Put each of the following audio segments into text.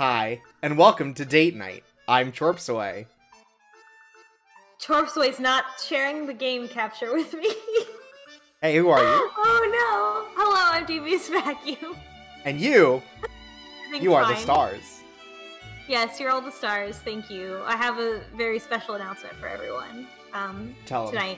Hi, and welcome to Date Night. I'm Chorpsaway. Chorpsaway's not sharing the game capture with me. Hey, who are you? Oh no! Hello, I'm Devious Vacuum. And you are the fine. stars. Yes, you're all the stars. Thank you. I have a very special announcement for everyone. Tell them.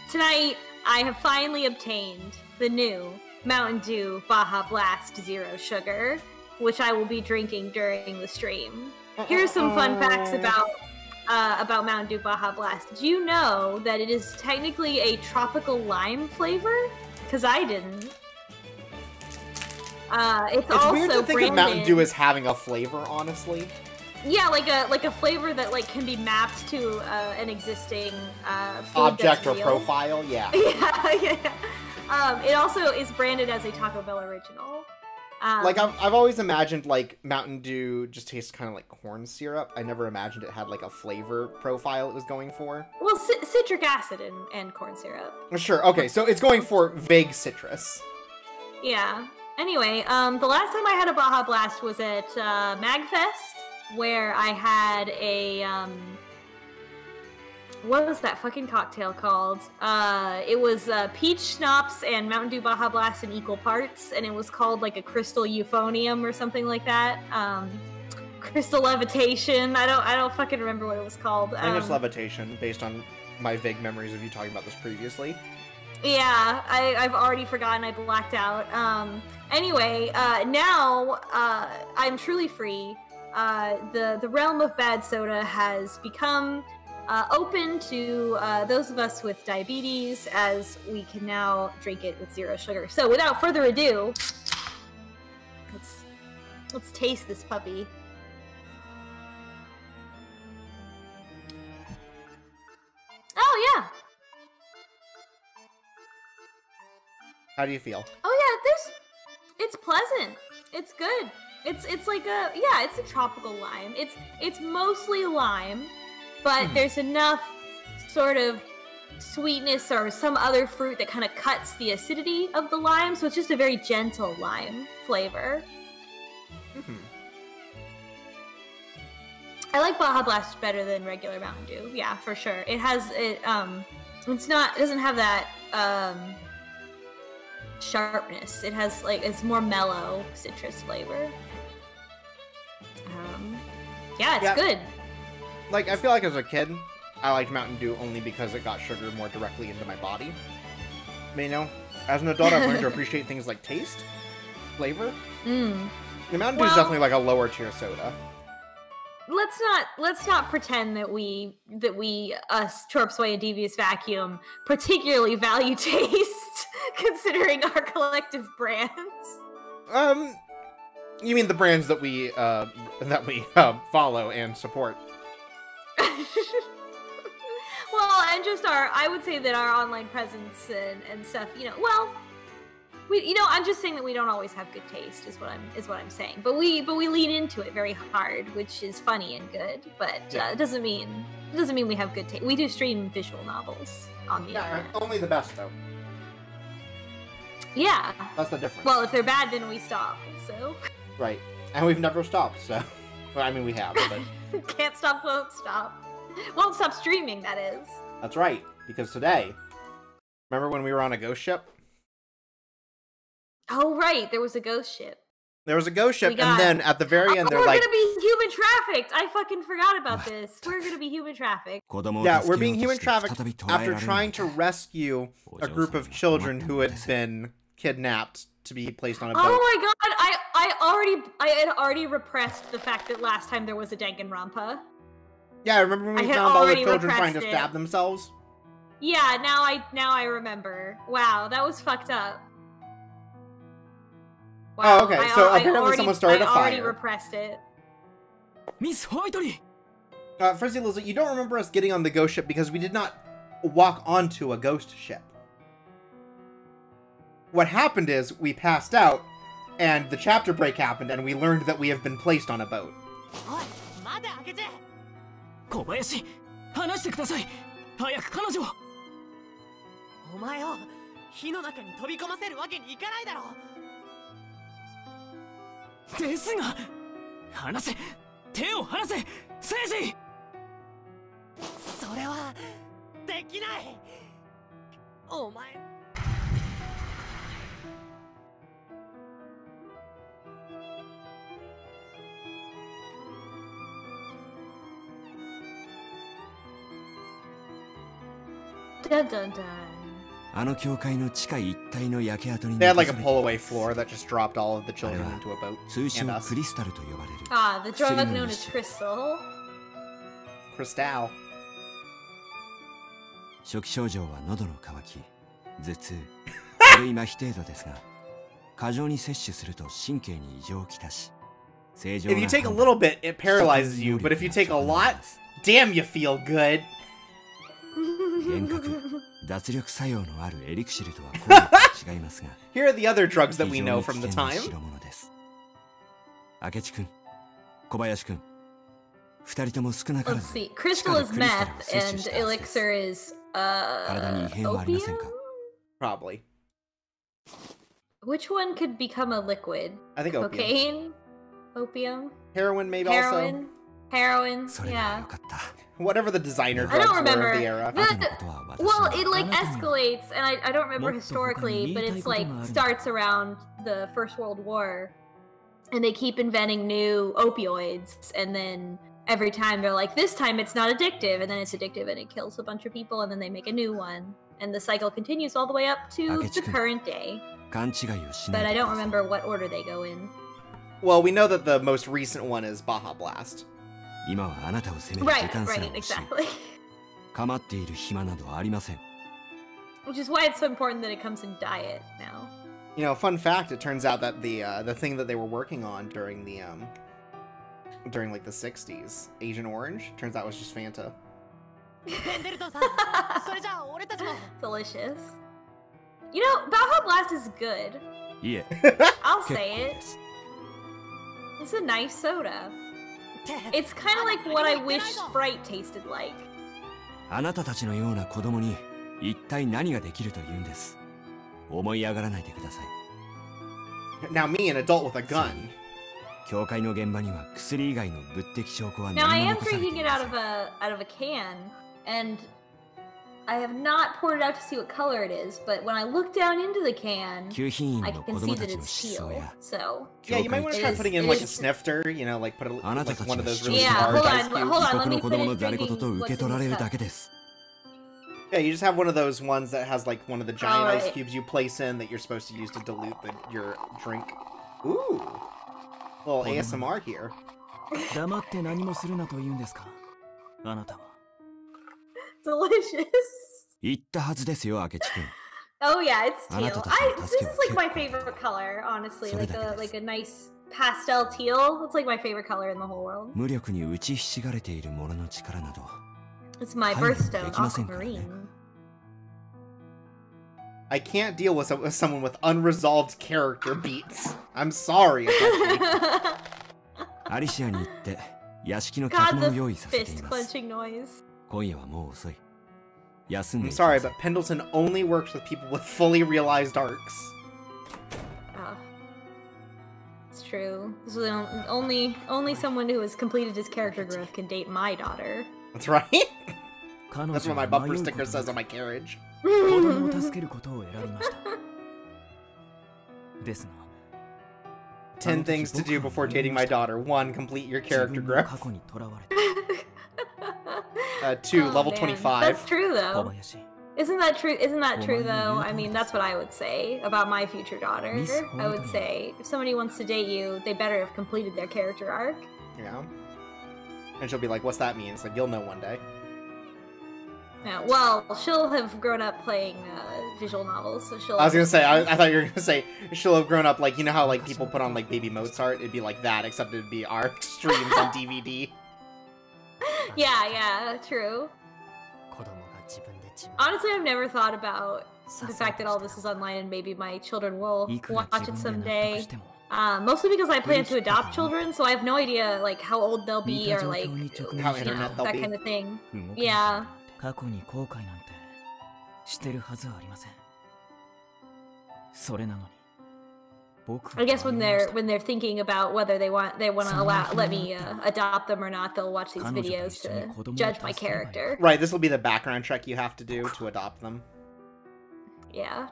Tonight, I have finally obtained the new Mountain Dew Baja Blast Zero Sugar, which I will be drinking during the stream. Here's some fun facts about Mountain Dew Baja Blast. Did you know that it is technically a tropical lime flavor? Because I didn't. It's also weird to think branded... of Mountain Dew as having a flavor, honestly. Yeah, like a flavor that can be mapped to an existing food object or real. profile. Yeah. Yeah. It also is branded as a Taco Bell original. I've always imagined Mountain Dew just tastes kind of like corn syrup. I never imagined it had a flavor profile it was going for. Well, citric acid and corn syrup. Sure. Okay, so it's going for vague citrus. Yeah. Anyway, the last time I had a Baja Blast was at MagFest, where I had a what was that fucking cocktail called? It was peach schnapps and Mountain Dew Baja Blast in equal parts, and it was called a crystal euphonium or something like that. Crystal levitation. I don't fucking remember what it was called. I think it's levitation, based on my vague memories of you talking about this previously. Yeah, I've already forgotten. I blacked out. Anyway, now I'm truly free. The realm of bad soda has become open to those of us with diabetes, as we can now drink it with zero sugar. So without further ado, let's taste this puppy. Oh yeah. How do you feel? Oh yeah, it's pleasant. It's good. It's like it's a tropical lime. It's mostly lime, but there's enough sort of sweetness or some other fruit that kind of cuts the acidity of the lime, so it's just a very gentle lime flavor. I like Baja Blast better than regular Mountain Dew. Yeah, for sure. It doesn't have that sharpness. It has it's more mellow citrus flavor. It's good. I feel like as a kid, I liked Mountain Dew only because it got sugar more directly into my body. But, as an adult, I've learned to appreciate things like taste, flavor. The Mountain Dew is definitely a lower tier soda. Let's not pretend that we us Chorpsaway and Devious Vacuum particularly value taste, considering our collective brands. You mean the brands that we follow and support? Well, and just I would say that our online presence and stuff, I'm just saying that we don't always have good taste, is what I'm saying. But we lean into it very hard, which is funny and good. But it doesn't mean we have good taste. We do stream visual novels on the internet. Only the best though. Yeah. That's the difference. Well, if they're bad, then we stop. So. Right, and we've never stopped. So, well, I mean, we have, but can't stop, won't stop. Won't stop streaming. That is. That's right, because today, remember when we were on a ghost ship? Oh, right. There was a ghost ship. There was a ghost ship, and then at the very end, they're we're gonna be human trafficked! I fucking forgot about this. We're gonna be human trafficked. Yeah, we're being human trafficked after trying to rescue a group of children who had been kidnapped to be placed on a boat. Oh my god, I had already repressed the fact that last time there was a Danganronpa. Yeah, I remember when we found all the children trying to stab themselves? Yeah, now I remember. Wow, that was fucked up. Wow, oh, okay, so apparently someone started a fire. I already repressed it. Miss Whiteley! Frizzy Lizzie, you don't remember us getting on the ghost ship because we did not walk onto a ghost ship. What happened is, we passed out, and the chapter break happened, and we learned that we have been placed on a boat. Kobayashi, 話してください。早く彼女を。お前を火の中に飛び込ませるわけにいかないだろう。ですが、離せ手を離せ聖司それはできない。お前 Dun dun dun. あの教会の地下一帯の焼け跡に They had 残 like さ a れてい pull-away ます floor that just dropped all of the children あれは into a boat. 通称 And us. クリスタルと呼ばれる Ah, the drug 薬の known 一 as 種 crystal. Crystal. 初期症状は喉の渇き、頭痛、軽い麻痺程度ですが、過剰に摂取すると神経に異常をきたし、正常 If な you take a 判断 little bit, it paralyzes you, but if you take a lot, damn, you feel good. 幻覚、脱力作用のあるエリクシルとは効果が違いますが、 Here are the other drugs that 非 we 常 know に from 危 the 険な time. 代物です。明智君、小林君、二人とも少なから Let's ず see. 地 Crystal 下 is でクリスタルを meth 摂取 and したはずです。 elixir is 体に異変はありません opium. か？ Probably. Which one could become a liquid? I think opium. Cocaine, opium, Heroin, maybe heroin, heroin. それなら Yeah. よかった。 also. Whatever the designer I drugs don't were remember. of the era. The- 後のことは私 Well, に it like あなたには escalates, and I don't remember もっと他に historically, 言い but たい it's こと like がある。 starts around the First World War, and they keep inventing new opioids, and then every time they're like, this time it's not addictive, and then it's addictive and it kills a bunch of people, and then they make a new one, and the cycle continues all the way up to the Akechi-kun. current day. 勘違いをしな But い I でく don't ださい。 remember what order they go in. Well, we know that the most recent one is Baja Blast. 今はあなたを責める時 Right, 間すら right, 惜しい。 exactly. 構っている暇などありません。 Which is why it's so important that it comes in diet now. You know, fun fact, it turns out that the thing that they were working on during the during like the 60s, Agent Orange, turns out was just Fanta. ペンデルトンさん、それじゃあ俺たちも Delicious. You know, Baja Blast is good. いえ、 I'll 結構 say it. です。 It's a nice soda. って It's kind of like what I wish Sprite tasted like. あなたたちのような子供に一体何ができるというんです。思い上がらないでください。 Now me, an adult with a さら gun. に教会の現場には薬以外の物的証拠は Now I 何も am 残されてい drinking it ま out せん of a can, and I have not poured it out to see what color it is. But when I look down into the can, 旧品員 I の can 子 see 供た that ちの it's 失踪 teal. や So Yeah, you might want to try It is- putting in it like a is- snifter, you know, like put a, あなた like たち one of の those 失 really 踪 Yeah, large hold ice on, cubes. hold 異 on. 国 Let の me 子供の finish ざれ言 drinking と受 what's け in 取られ this る cup. だけです。 Yeah, you just have one of those ones that has like one of the giant ice Alright. cubes you place in that you're supposed to use to dilute your drink. Ooh. Little ASMR here. 黙って何もするなと言うんですかあなたは。 Delicious. 言ったはずですよ、明智君。 Oh yeah, it's teal. Anata-tachi no This tasuke is wo like my kekkou favorite color, honestly. Sore Like dake a desu. like a nice pastel teal. It's like my favorite color in the whole world. 無力に打ちひしがれている者の力など It's my はい、 birthstone, できませんからね。 aquamarine. I can't deal with someone with unresolved character beats. I'm sorry. Akechi. アリシアに行って屋敷の God, 客間を the 用意させてい fist ます clenching noise. 今夜はもう遅い休んで I'm いきな sorry, さい but Pendleton only works with people with fully realized arcs. Oh. It's true. This is only someone who has completed his character growth can date my daughter. That's right. 彼女 That's what は my 迷 bumper うこ sticker と says な on my carriage. く子供を助けることを選びましたですが 10 things to do before dating my daughter. 1. Complete your 自 character 分の growth. 過去にとらわれ 2. Oh, Level man. 25. That's true た though. 小林 Isn't that true? Isn't that Well, true mine though? would be I mean, the that's what I would say about my future daughter. Miss I would Horton. say if somebody wants to date you, they better have completed their character arc. Yeah. And she'll be like, what's that mean? It's like, you'll know one day. Yeah, well, she'll have grown up playing visual novels, so she'll. I was gonna say, I thought you were gonna say she'll have grown up like, you know how like people put on like Baby Mozart? It'd be like that, except it'd be our streams on DVD. Yeah, true. 子供が自分で自分 Honestly, I've never thought about the fact that all this is online and maybe my children will いくら watch 自 it 分で納得 someday. しても Mostly because I plan to adopt children, so I have no idea like how old they'll 似 be た or 状 like 況に直 you 面 How して know, internet they'll that be. kind of thing. 動け Yeah. ない過去に後悔なんてしてるはずはありませんそれなのに I guess when they're thinking about whether they want to let me adopt them or not, they'll watch these videos to judge my character. Right, this will be the background check you have to do to adopt them. Yeah.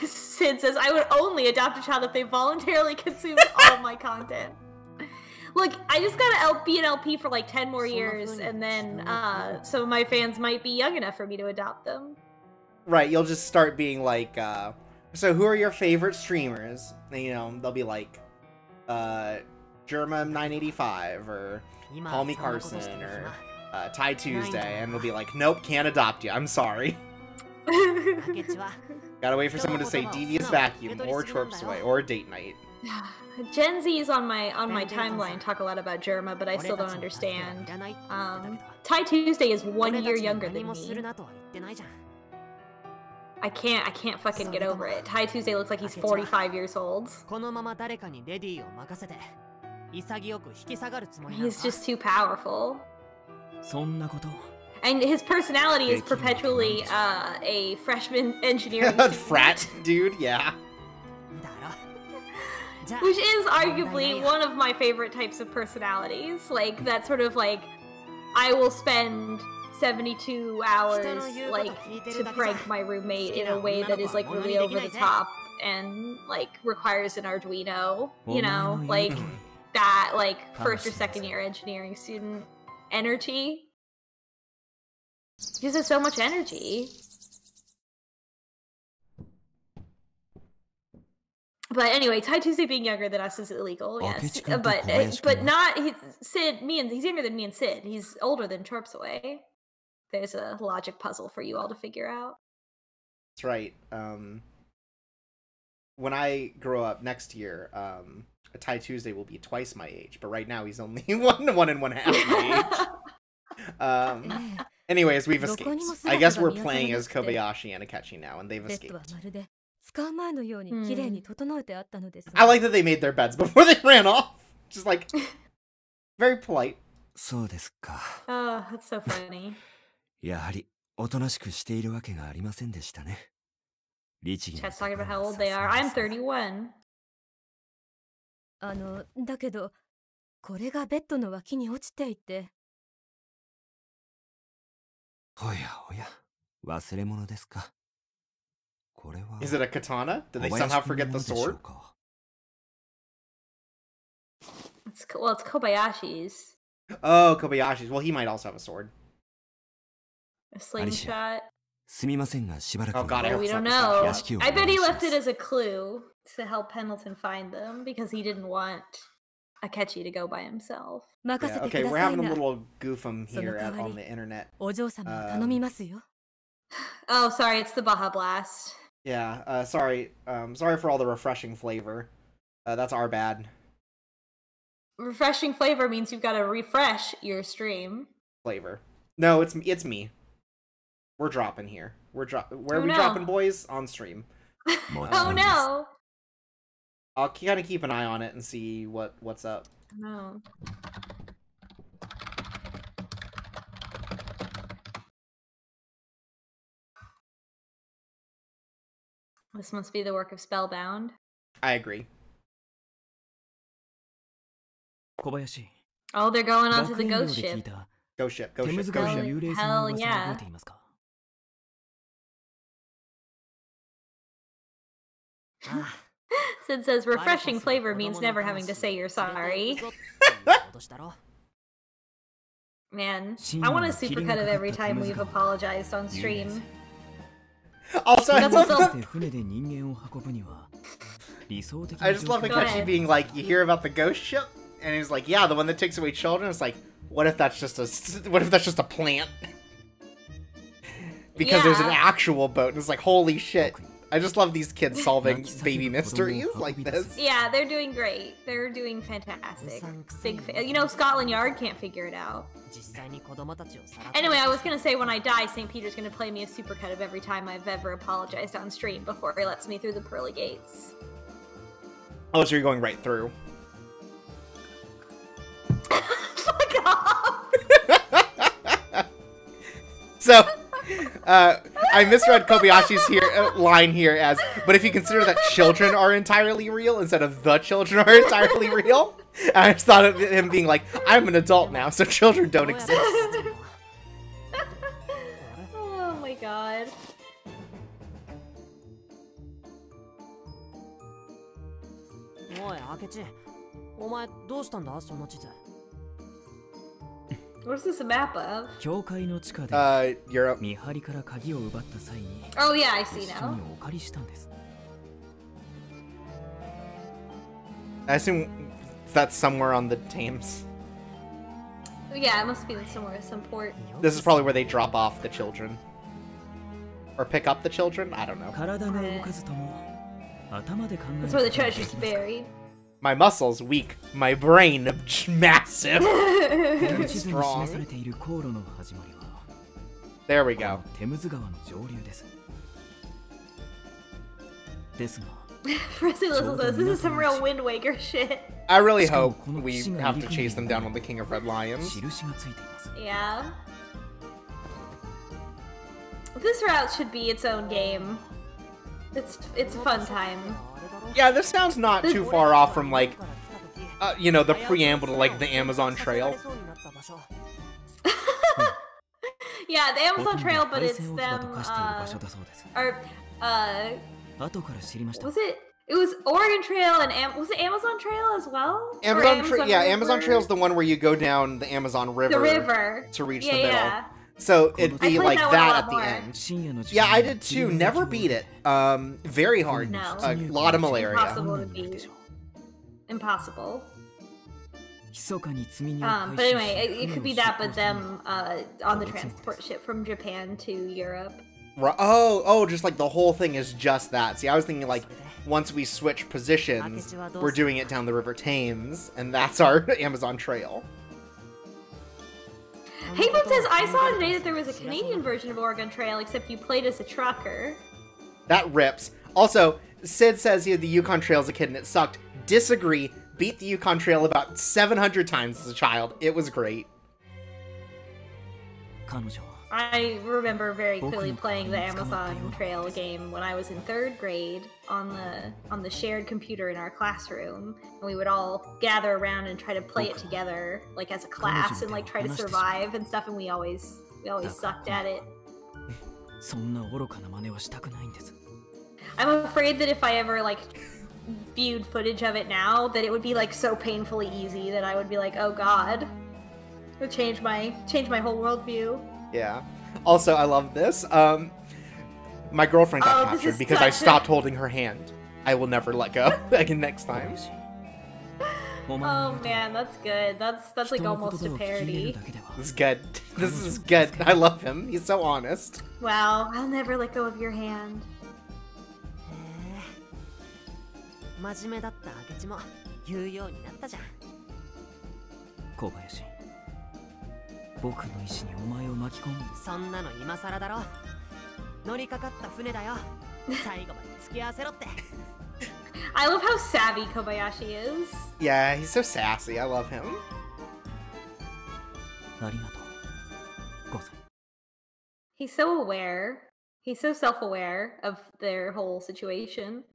Sid says, I would only adopt a child if they voluntarily consumed all my content. Look, I just gotta be an LP for like 10 more years, and then some of my fans might be young enough for me to adopt them. Right, you'll just start being like, so who are your favorite streamers? And, you know, they'll be like, Germa985, or Call Me Carson, or Ty Tuesday, and we'll be like, nope, can't adopt you, I'm sorry. Gotta wait for someone to say Devious Vacuum, or Chorps Away, or Date Night. Gen Z's on my timeline talk a lot about Germa, but I still don't understand. Ty Tuesday is 1 year younger than me. I can't fucking get over it. Ty Tuesday looks like he's 45 years old. He's just too powerful. And his personality is perpetually a freshman engineering student. Frat dude, yeah. Which is arguably one of my favorite types of personalities. Like, that sort of like, I will spend 72 hours, like, to prank my roommate in a way that is, like, really over the top and, like, requires an Arduino, you know? Like, that, like, first or second year engineering student energy. He just has so much energy. But anyway, Ty Tuesday being younger than us is illegal, yes. But not Sid. He's younger than me and Sid. He's older than Chorps Away. There's a logic puzzle for you all to figure out. That's right. When I grow up next year, Ty Tuesday will be twice my age. But right now, he's only one and one half my age. Anyways, we've escaped. I guess we're playing as Kobayashi and Akechi now, and they've escaped. I like that they made their beds before they ran off. Just like, very polite. Soですか. Oh, that's so funny. やはりおとなしくしているわけがありませんでしたね。Chat's talking about how old they are. I'm 31. だけど、これがベッドの脇に落ちていて。おやおや、忘れ物ですか。Is it a katana? Did they somehow forget the sword? It's Kobayashi's. Oh, Kobayashi's. Well, he might also have a sword. A slingshot. Oh god, we don't know. I bet he left it as a clue to help Pendleton find them because he didn't want Akechi to go by himself. Yeah, okay, we're having a little goofum here on the internet. Oh, sorry, it's the Baja Blast. Yeah, sorry. Sorry for all the refreshing flavor. That's our bad. Refreshing flavor means you've got to refresh your stream. Flavor. No, it's me. We're dropping here. Where are we dropping, boys? On stream. Oh no! I'll kind of keep an eye on it and see what's up. No. This must be the work of Spellbound. I agree. Kobayashi. Oh, they're going onto the ghost ship. Ghost ship, ghost ship, ghost ship. Hell yeah. Sid says, refreshing flavor means never having to say you're sorry. Man, I want a supercut of every time we've apologized on stream. Also, I just love Go Akechi ahead. being like, you hear about the ghost ship? And he's like, yeah, the one that takes away children. It's like, what if that's just a plant? Because there's an actual boat, and it's like, holy shit. I just love these kids solving baby mysteries like this. Yeah, they're doing great. They're doing fantastic. You know, Scotland Yard can't figure it out. Anyway, I was gonna say when I die, St. Peter's gonna play me a supercut of every time I've ever apologized on stream before he lets me through the pearly gates. Oh, so you're going right through. Fuck off! So, I misread Kobayashi's line here as, but if you consider that children are entirely real instead of the children are entirely real, I just thought of him being like, I'm an adult now, so children don't exist. Oh my god. What's this a map of? 教会の地下で Europe. 見張りから鍵を奪った際に Oh yeah, I see 一緒 now. にお借りしたんです I assume that's somewhere on the Thames. Yeah, it must be somewhere, some port. This is probably where they drop off the children. Or pick up the children? I don't know. 体が動かずとも頭で考え That's where the treasure's buried. My muscles weak, my brain massive. 地図に示されている航路の始まりは There we go. テムズ川の上流ですですが Priscilla says this is some real Wind Waker shit. I really hope we have to chase them down on the King of Red Lions. 印がついています Yeah. This route should be its own game. It's a fun time. Yeah, this sounds not too far off from, like, you know, the preamble to, like, the Amazon Trail. Yeah, the Amazon Trail, but it's them, or, 後から知りました was it? It was Oregon Trail and was it Amazon Trail as well? Or Amazon Trail's the one where you go down the Amazon River, the river to reach yeah, the middle. Yeah. So it'd be like that at the more. end. Yeah, I did too. Never beat it. Very hard. No. A lot of malaria. Impossible to beat. Impossible. 密かに積み荷を But anyway, it could be that, but them on the transport ship from Japan to Europe. Oh, just like the whole thing is just that. See, I was thinking like once we switch positions, we're doing it down the River Thames, and that's our Amazon Trail. Heyman says, I saw today that there was a Canadian version of Oregon Trail, except you played as a trucker. That rips. Also, Sid says he had the Yukon Trail as a kid and it sucked. Disagree. Beat the Yukon Trail about 700 times as a child. It was great. 彼女は I remember very clearly playing the Amazon Trail game when I was in 3rd grade on the shared computer in our classroom, and we would all gather around and try to play it together, like as a class, and like try to survive and stuff. And we always sucked at it. そんな愚かな真似はしたくないんです I'm afraid that if I ever like viewed footage of it now, that it would be like so painfully easy that I would be like, oh god, it would change my whole worldview. Yeah. Also, I love this. My girlfriend got captured because I stopped holding her hand. I will never let go. Again next time. Oh man, that's good. That's like almost a parody. This is good. This is good. I love him. He's so honest. Wow, I'll never let go of your hand. 真面目だった明智も言うようになったじゃん小林僕の意志にお前を巻き込むそんなの今更だろ乗りかかった船だよ最後まで付き合わせろって I love how savvy Kobayashi is. Yeah, he's so sassy. I love him. ありがとうゴーさん He's so aware. He's so self-aware of their whole situation.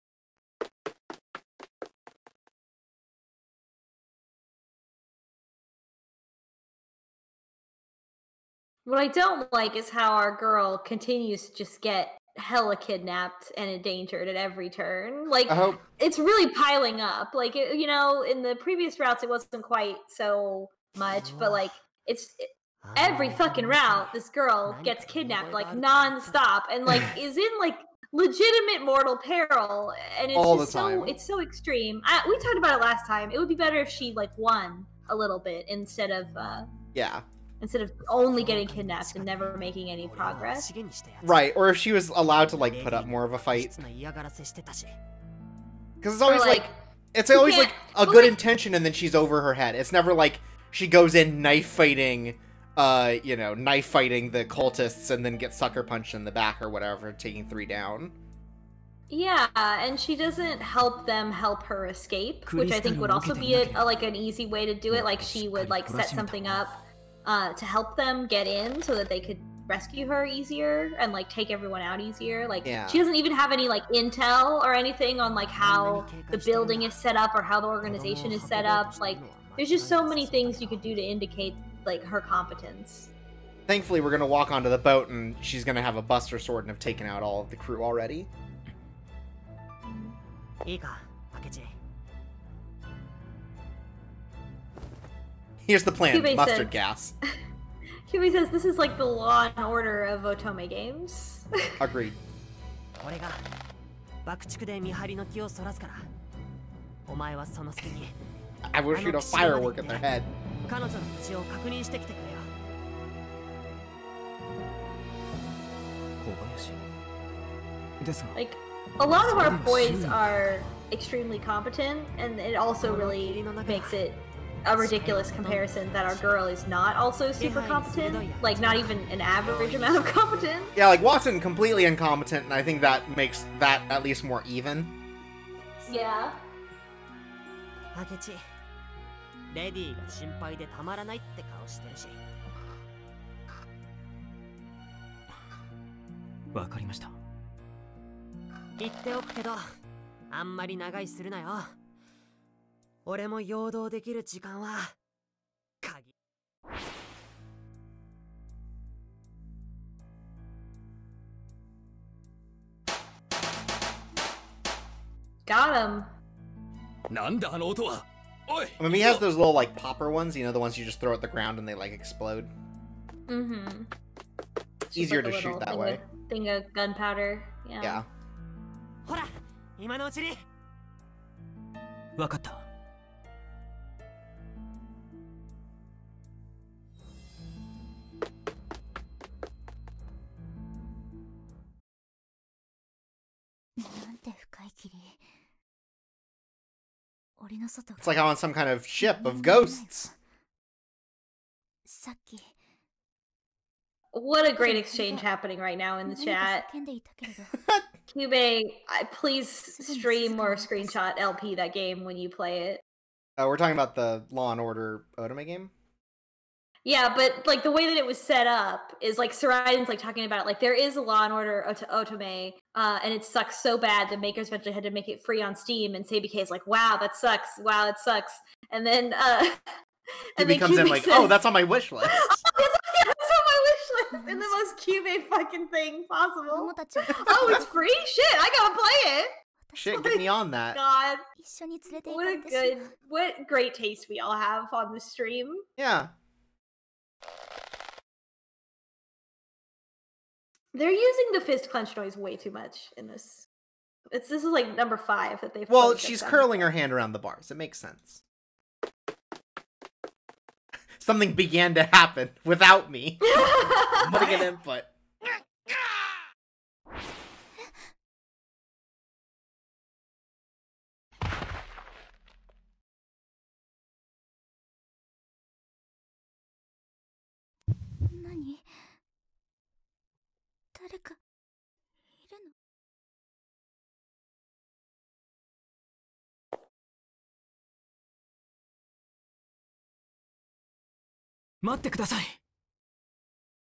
What I don't like is how our girl continues to just get hella kidnapped and endangered at every turn. Like, it's really piling up. Like, you know, in the previous routes, it wasn't quite so much, but like, every fucking route, this girl gets kidnapped, like, non-stop, and like, is in like legitimate mortal peril, and it's all just the time. it's so extreme. We talked about it last time. It would be better if she like won a little bit instead of instead of only getting kidnapped and never making any progress. Right, or if she was allowed to like put up more of a fight. Because it's always like a good intention and then she's over her head. It's never like she goes in knife fighting the cultists and then gets sucker punched in the back or whatever, taking 3 down. Yeah, and she doesn't help them help her escape, which I think would also be like an easy way to do it. Like she would like set something up to help them get in so that they could rescue her easier and like take everyone out easier. Like Yeah. she doesn't even have any like intel or anything on like how the building is set up or how the organization is set up. Like there's just so many things you could do to indicate like her competence. Thankfully, we're gonna walk onto the boat and she's gonna have a Buster Sword and have taken out all of the crew already. Here's the plan: Kyubey mustard said- gas. Kyubey says this is like the Law and Order of Otome games. Agreed. I wish you'd a firework at their head. Like, a lot of our boys are extremely competent, and it also really makes it a ridiculous comparison that our girl is not also super competent. Like, not even an average amount of competent. Yeah, like Watson completely incompetent, and I think that makes that at least more even. Yeah. Akechi, Lady が心配でたまらないって顔してるし。わかりました。言っておくけど、あんまり長居するなよ。俺も陽動できる時間は鍵。Got him. なんだあの音は。おい。 I mean, he has those little like popper ones, you know, the ones you just throw at the ground and they like explode. Mm-hmm. Easier to shoot that way. Thing of gunpowder. Yeah. Yeah. ほら、今のうちに。わかった。It's like I'm on some kind of ship of ghosts. What a great exchange happening right now in the chat. Kyubey, please stream or screenshot LP that game when you play it. We're talking about the Law and Order Otome game? Yeah, but like the way that it was set up is like Saraiden's like talking about it, like there is a Law and Order Otome, and it sucks so bad the makers eventually had to make it free on Steam, and SBK is like, wow, that sucks, wow, it sucks. And then Kyubey comes in like, says, oh, that's on my wish list. Oh, that's on my wish list in the most Kyubey fucking thing possible. Oh, it's free? Shit, I gotta play it. Shit, get me on that. God, what great taste we all have on the stream. Yeah. They're using the fist clench noise way too much in this. This is like number 5 that they've. Well, she's curling her hand around the bars. It makes sense. Something began to happen without me putting an input.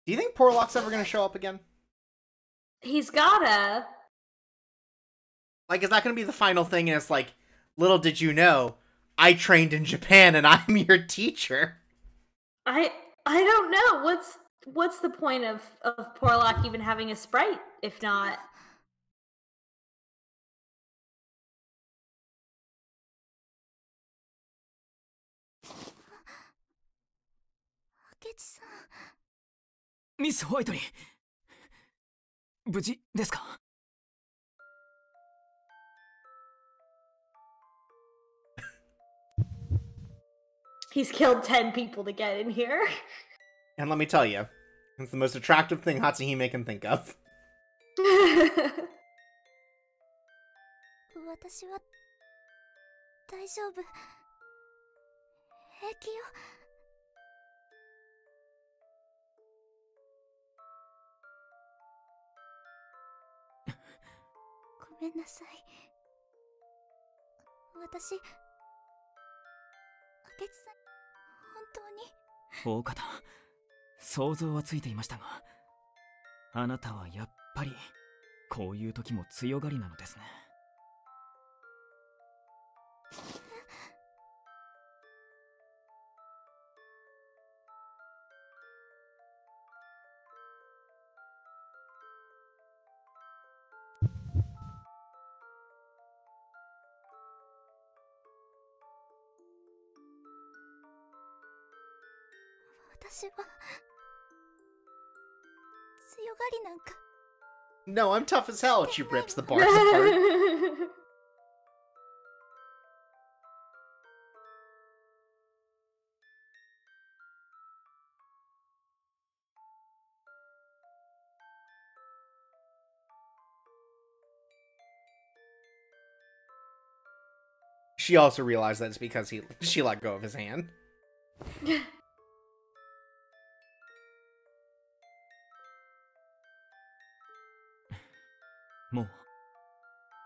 Do you think Porlock's ever gonna show up again? He's gotta. Like, is that gonna be the final thing? And it's like, little did you know, I trained in Japan and I'm your teacher. I don't know. What's the point of Porlock even having a sprite if not? Miss Whiteley, 無事ですか? He's killed 10 people to get in here. And let me tell you, it's the most attractive thing Hatsuhime can think of. あなたはやっぱりこういう時も強がりなのですね。私は強がりなんか。 No, I'm tough as hell. She rips the bars apart. She also realized that it's because she let go of his hand.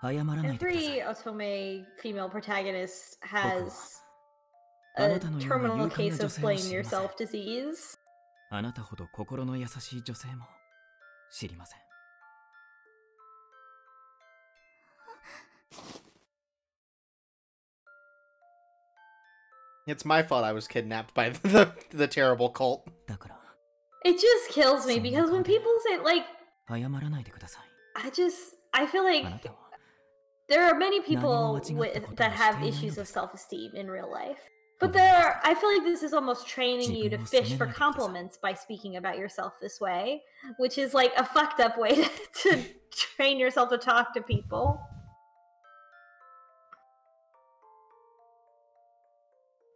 Every Otome female protagonist has a terminal case of blame yourself disease. あなたほど心の優しい女性も知りません。It's my fault I was kidnapped by the terrible cult. だから It just kills me because when people say, like, 謝らないでください。I feel like あなたは there are many people that have issues of self-esteem in real life. But I feel like this is almost training you to fish for compliments by speaking about yourself this way, which is like a fucked up way to train yourself to talk to people.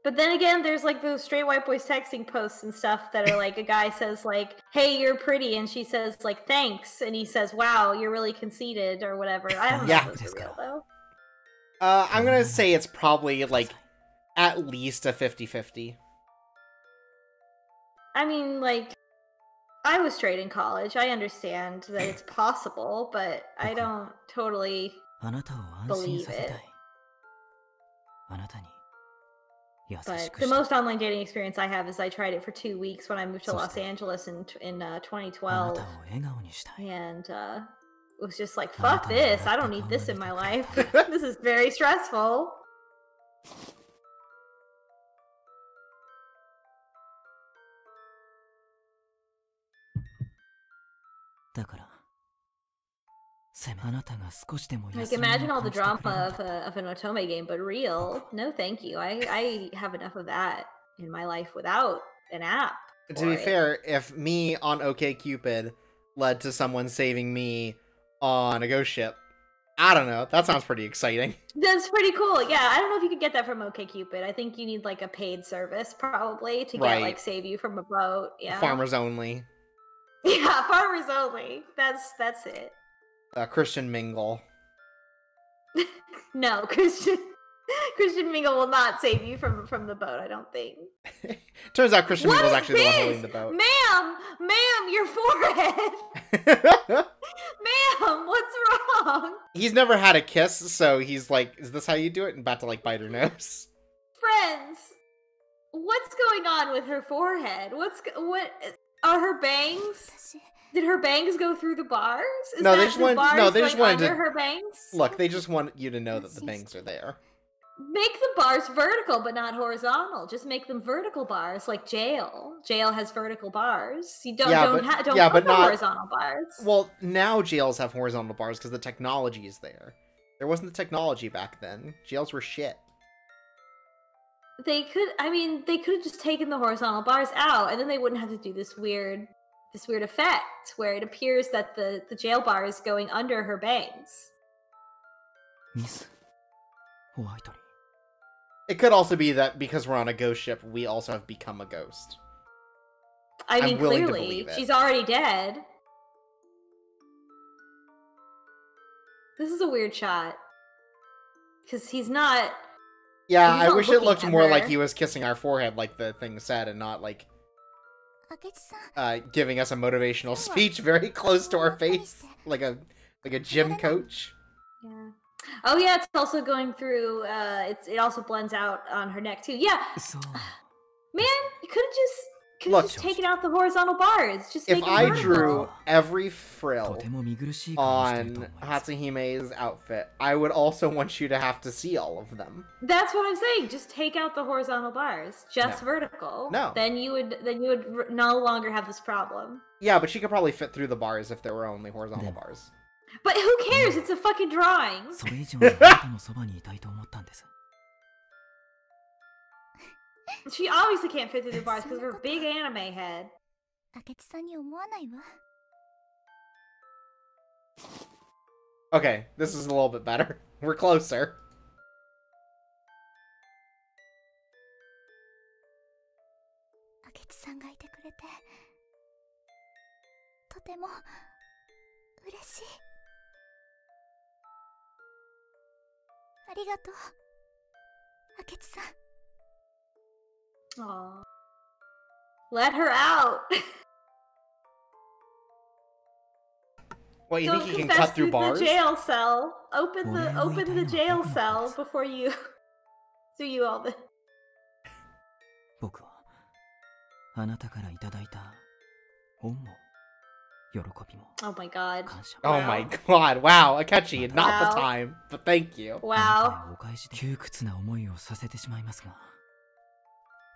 But then again, there's like those straight white boys texting posts and stuff that are like, a guy says like, hey, you're pretty, and she says like, thanks, and he says, wow, you're really conceited, or whatever. I don't know if those are real, though. I'm gonna say it's probably like at least a 50-50. I mean, like, I was straight in college. I understand that it's possible, but I don't totally believe it. But the most online dating experience I have is I tried it for 2 weeks when I moved to Los Angeles in 2012. And it was just like, fuck this. I don't need this in my life. This is very stressful. Like, imagine all the drama of an Otome game, but real. No, thank you. I have enough of that in my life without an app. To be fair, if me on OkCupid led to someone saving me on a ghost ship, I don't know. That sounds pretty exciting. That's pretty cool. Yeah, I don't know if you could get that from OkCupid. I think you need like a paid service probably to get like save you from a boat. Yeah. Farmers only. Yeah, farmers only. That's it. Christian Mingle. No, Christian Mingle will not save you from the boat, I don't think. Turns out Christian Mingle is actually the one holding the boat. Ma'am, your forehead. Ma'am, what's wrong? He's never had a kiss, so he's like, is this how you do it? And about to like bite her nose. Friends, what's going on with her forehead? What are her bangs? Did her bangs go through the bars? No, they just wanted to her bangs? Look, they just want you to know that the bangs are there. Make the bars vertical, but not horizontal. Just make them vertical bars, like jail. Jail has vertical bars. You don't put horizontal bars. Well, now jails have horizontal bars because the technology is there. There wasn't the technology back then. Jails were shit. They could have just taken the horizontal bars out, and then they wouldn't have to do this weird effect where it appears that the jail bar is going under her bangs. Miss Whiteley. It could also be that because we're on a ghost ship, we also have become a ghost. I mean, clearly, she's already dead. This is a weird shot. Because he's not... Yeah, I wish it looked more like he was kissing our forehead like the thing said, and not like... giving us a motivational speech very close to our face, like a gym coach. Yeah. Oh yeah, it's also going through. It also blends out on her neck too. Yeah. Man, you could Look, just taken out the horizontal bars. Just if make them I vertical. drew every frill とても見苦しい顔をしていると on 思います Hatsuhime's outfit, I would also want you to have to see all of them. That's what I'm saying. Just take out the horizontal bars. Just No. vertical. No. Then you would no longer have this problem. Yeah, but she could probably fit through the bars if there were only horizontal Then- bars. But who cares? It's a fucking drawing. それ以上にあなたのそばにいたいと思ったんです She obviously can't fit through the bars because of her big anime head. 明智さんに思わないわ。 Okay, this is a little bit better. We're closer. 明智さんがいてくれてとても嬉しい。ありがとう、明智さん。 Aw. Let her out. What, you Don't think you can confess cut through to bars? the jail cell. Open the Well, open the jail cell before you do you all the. 僕はあなたからいただいた恩も喜びも Oh my god. 感謝 Oh も my god, wow, Akechi, not the Wow. time, but thank you. あ Wow. なたへお返しで窮屈な思いをさせてしまいますが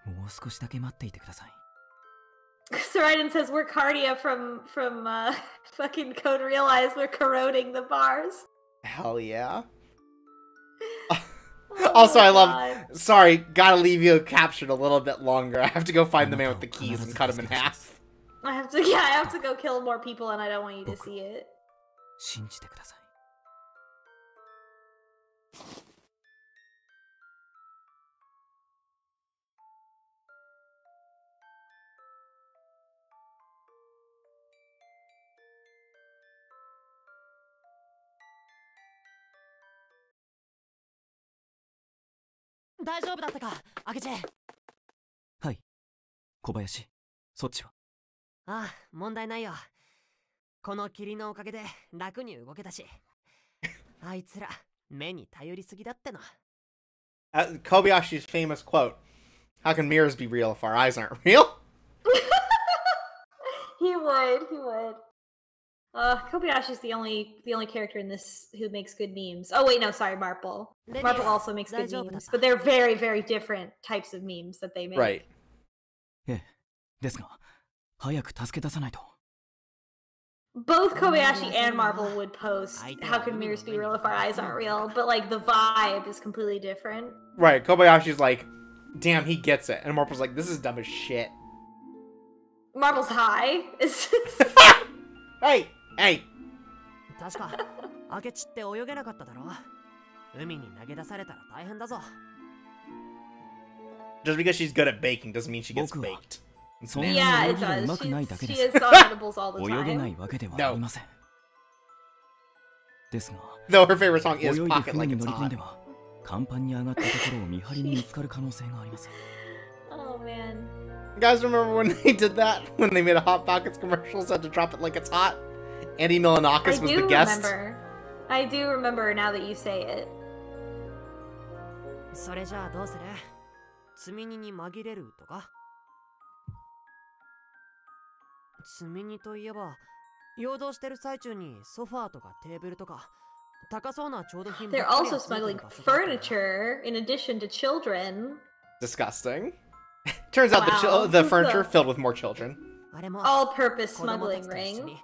もう少しだけ待っていてください Saraiden says we're Cardia from fucking Code Realize we're corroding the bars. Hell yeah. Oh Also, my I love... God. Sorry, gotta leave you captured a little bit longer. I have to go find the man with the keys and cut him in half. I have to go kill more people and I don't want you to see it. 信じてください 大丈夫だったか、明智。はい小林そっちはああ、問題ないよ。この霧のおかげで楽に動けたし。あいつら目に頼りすぎだっての。Kobayashi's famous quote, "How can mirrors be real if our eyes aren't real?" He would. Kobayashi's the only character in this who makes good memes. Oh wait, no, sorry, Marple. Marple also makes good memes, but they're very, very different types of memes that they make. Right. ええですが早く助け出さないと Both Kobayashi and Marple would post, "How can mirrors be real if our eyes aren't real?" But like the vibe is completely different. Right, Kobayashi's like, damn, he gets it. And Marple's like, this is dumb as shit. Marple's high. Hey! Hey! 確か、明智って泳げなかっただろ。海に投げ出されたら大変だぞ。Just because she's good at baking doesn't mean she gets 僕は baked. そんな Yeah, 泳 it ぎが does. うまくないだけ She です is on edibles all the 泳げない time. わけではありませんですが Though her favorite song 泳 is いで Pocket 船 Like に It's 乗り込んで Hot. は甲板に上がったところを見張りに見つかる可能性があります Oh man. You guys remember when they did that? When they made a Hot Pockets commercial, said to drop it like it's hot? Andy I Milanakis was do the guest. remember. I do remember now that you say it. それじゃあどうする？積み荷に紛れるとか？積み荷といえば、陽動してる最中にソファーとかテーブルとか高そうな調度品ばっ They're かり also 集めて smuggling る場所があったよ。 furniture in addition to children. Disgusting. Turns out Wow. the furniture filled with more children. あれも All-purpose 子供た smuggling ちと一緒 ring. に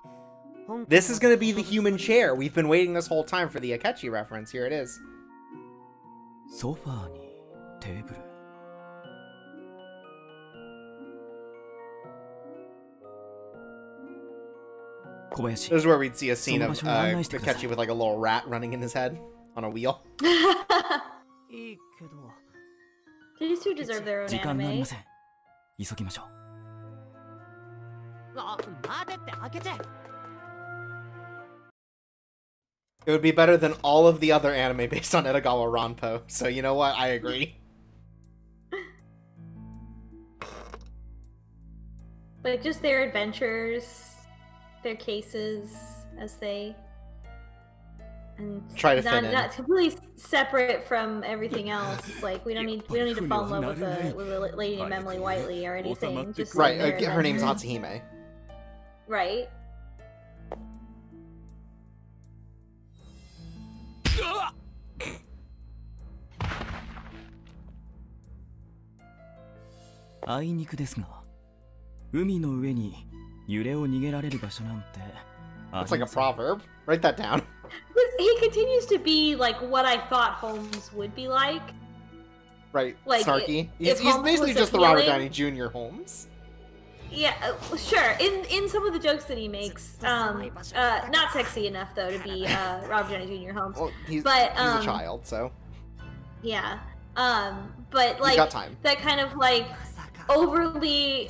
香港 This is gonna be の the human chair. We've been waiting this whole time for the Akechi reference. Here it is. ソファーにテーブル 小林 This is where we'd see a scene of Someone should run Akechi with like a little rat running in his head on a wheel. いいけど、 These two deserve their own 時間があり anime. ません急ぎましょうあ、待てって明智。 It would be better than all of the other anime based on Edagawa Ranpo. So you know what? I agree. Like just their adventures, their cases as they and try to fit in. Not completely separate from everything else. Like we don't need to fall in love with a lady named Emily Whiteley or anything. Just right. Her name's Hatsuhime. Right. It's like a proverb. Write that down. He continues to be like what I thought Holmes would be like. Right, like snarky. He's basically just the Robert Downey Jr. Holmes. Yeah, sure. In some of the jokes that he makes, not sexy enough though to be Robert Downey Jr. Holmes. Well, he's a child, so. Yeah, but like got time. That kind of like overly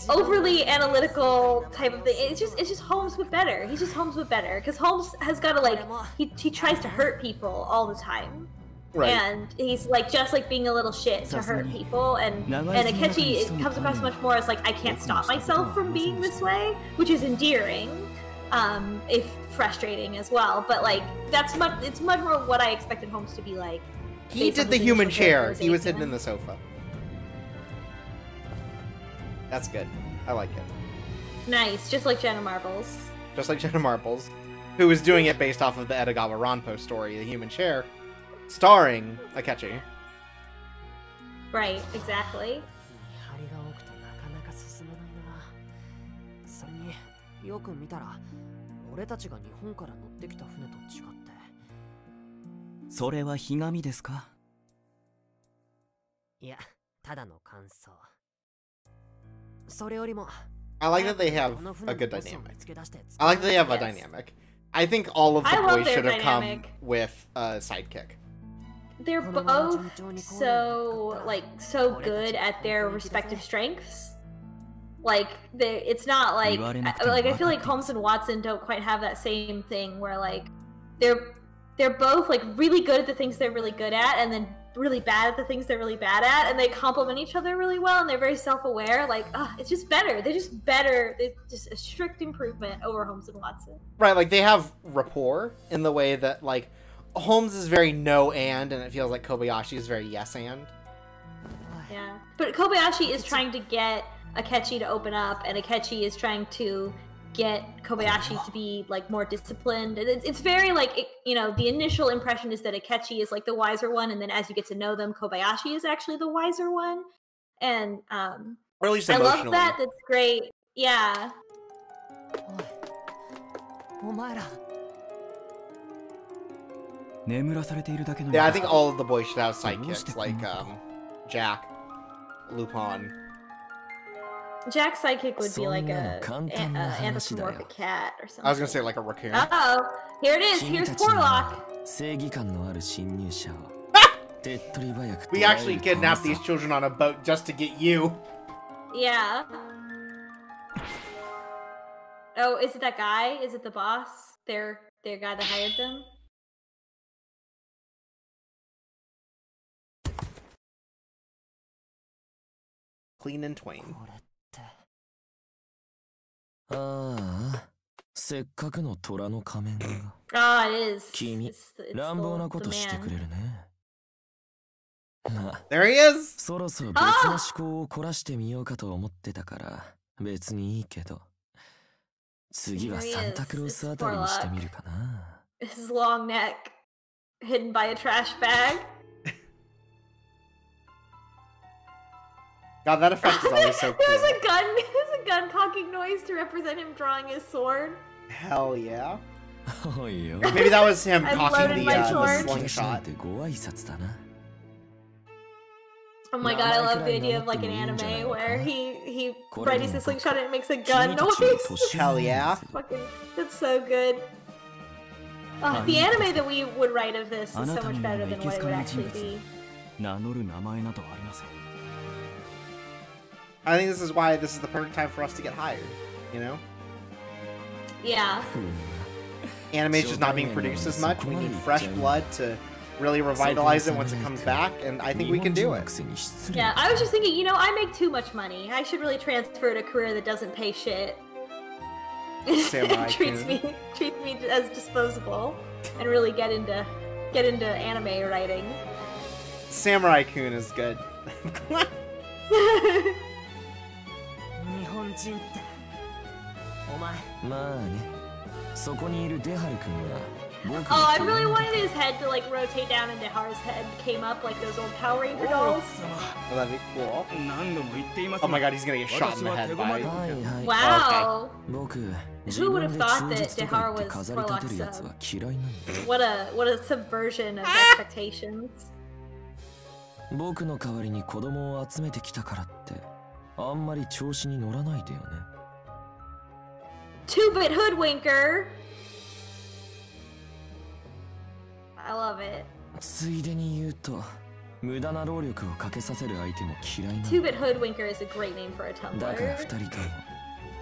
analytical type of thing. It's just Holmes but better. He's just Holmes but better because Holmes has got to like he tries to hurt people all the time. Right. And he's like just like being a little shit to hurt people, and Akechi, it comes across much more as like I can't stop myself from being this way, which is endearing, if frustrating as well. But like it's much more what I expected Holmes to be like. He did the human chair. He was hidden in the sofa. That's good. I like it. Nice, just like Jenna Marbles. Just like Jenna Marbles, who was doing it based off of the Edogawa Ranpo story, The Human Chair. Starring Akechi. Right, exactly. I like that they have a good dynamic. I like that they have a dynamic. I think all of the boys should have come with a sidekick. They're both so good at their respective strengths. Like it's not like I feel like Holmes and Watson don't quite have that same thing where like they're both like really good at the things they're really good at and then really bad at the things they're really bad at, and they complement each other really well, and they're very self-aware. Like it's just better. They're just better. They're just a strict improvement over Holmes and Watson. Right, like they have rapport in the way that like Holmes is very no and it feels like Kobayashi is very yes and. Yeah, but Kobayashi is trying to get Akechi to open up, and Akechi is trying to get Kobayashi to be like more disciplined. And it's very like the initial impression is that Akechi is like the wiser one, and then as you get to know them, Kobayashi is actually the wiser one. And or at least I emotionally. love that. That's great. Yeah. Yeah, I think all of the boys should have sidekicks, like Jack, Lupin. Jack's sidekick would be like a anthropomorphic cat or something. I was gonna say like a raccoon. Uh-oh, here it is. Here's Porlock. We actually kidnapped these children on a boat just to get you. Yeah. Oh, is it that guy? Is it the boss? Their guy that hired them? Clean and Twain. Ah, it is. It's the man. There he is! His long neck, hidden by a trash bag. God, that effect is always so cool. There's a gun cocking noise to represent him drawing his sword. Hell yeah. Maybe that was him cocking the slingshot. Oh my god, I love the idea of like an anime where he readies the slingshot and it makes a gun noise. Hell yeah. That's so good. The anime that we would write of this is so much better than what it would actually be. I think this is why this is the perfect time for us to get hired, you know? Yeah. Anime's just not being produced as much. We need fresh blood to really revitalize it once it comes back, and I think we can do it. Yeah, I was just thinking, I make too much money. I should really transfer to a career that doesn't pay shit. Samurai treats me as disposable. and really get into anime writing. Samurai-kun is good. 日本人ってお前まあね、そこにいるデハル君は僕 Oh, I really wanted his head to like rotate down and Dehar's head came up like those old Power Ranger dolls. Oh, that'd be cool. 何度も言っています Oh my god, he's gonna get shot in the head by... はいはい。 Wow. 僕 Who would have thought that Dehar was Porlock's What a subversion of expectations. 僕の代わりに子供を集めてきたからってあんまり調子に乗らないでよね。 Two-bit hoodwinker. I love it. ついでに言うと無駄な労力をかけさせる相手も嫌いな。 Two-bit hoodwinker is a great name for a だから Tumblr. 二人とも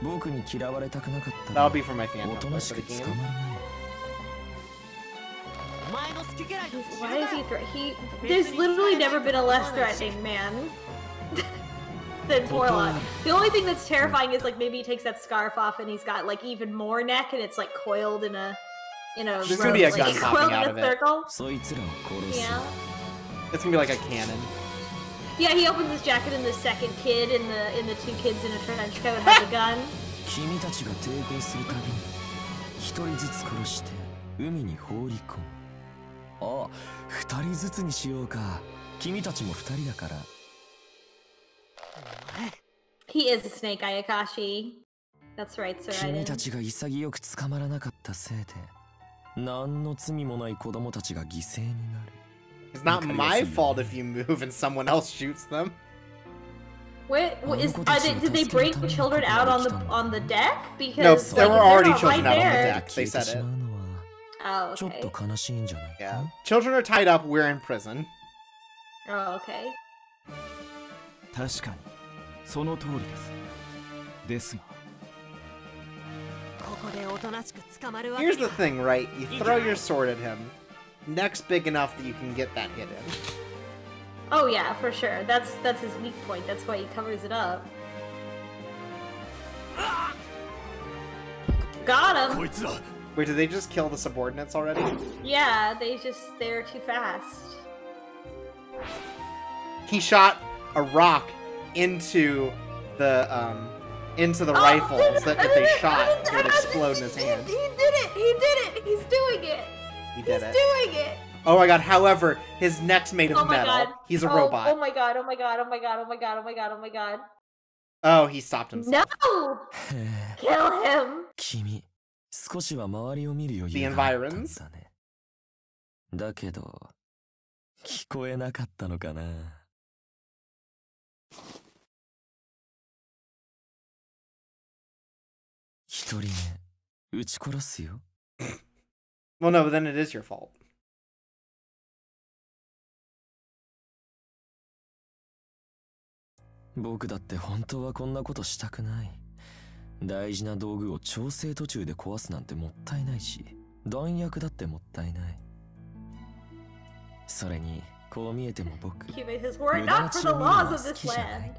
僕に嫌われたくなかったら That'll be for my fan おとなしく捕まらない。 お前の好き嫌いの Why is he There's literally never been a less threatening man than Porlock. The only thing that's terrifying is like maybe he takes that scarf off and he's got like even more neck and it's like coiled in a There's gonna be a gun popping coiled out in of a it. circle. そいつらを殺す。 Yeah. It's gonna be like a cannon. Yeah, he opens his jacket and the second kid and the two kids in a trench coat have a gun. 君たちが抵抗するたびに一人ずつ殺して海に放り込む。あ、二人ずつにしようか。君たちも二人だから。 He is a snake, Ayakashi. That's right, Sir. 君たちが潔く捕まらなかったせいで何の罪もない子供たちが犠牲になる。 It's not my fault if you move and someone else shoots them. Wait, did they break the children out on the deck? Because No, there were already right children out on the there. deck. They said it. Oh, ちょっ okay. と悲しいんじゃないか。 Yeah. Children are tied up, we're in prison. Oh, okay. 確かにその通りです。ですが。 ここでおとなしく捕まるわけ Here's the thing, right? You throw your sword at him. Neck's big enough that you can get that hit in. Oh yeah, for sure. That's his weak point. That's why he covers it up. Got こ him. いつら Wait, did they just kill the subordinates already? Yeah, they're too fast. He shot a rock into the rifles that if they shot, it would explode in his hand. He did it! He's doing it! He did it. Doing it! Oh my god, however, his neck's made of Oh my metal. god. He's a Oh robot. my god, oh my god, oh my god, oh my god, oh my god, oh my god. Oh, he stopped himself. No! へえ、 Kill him! 君少しは周りを見る余 The 裕があったん environs? だね。だけど聞こえなかったのかな。一人目撃ち殺すよ。 Well, no, but then it is your fault. 僕だって本当はこんなことしたくない。大事な道具を調整途中で壊すなんてもったいないし、弾薬だってもったいない。それにこう見えても僕 Cubase says, were it not for the laws of this land.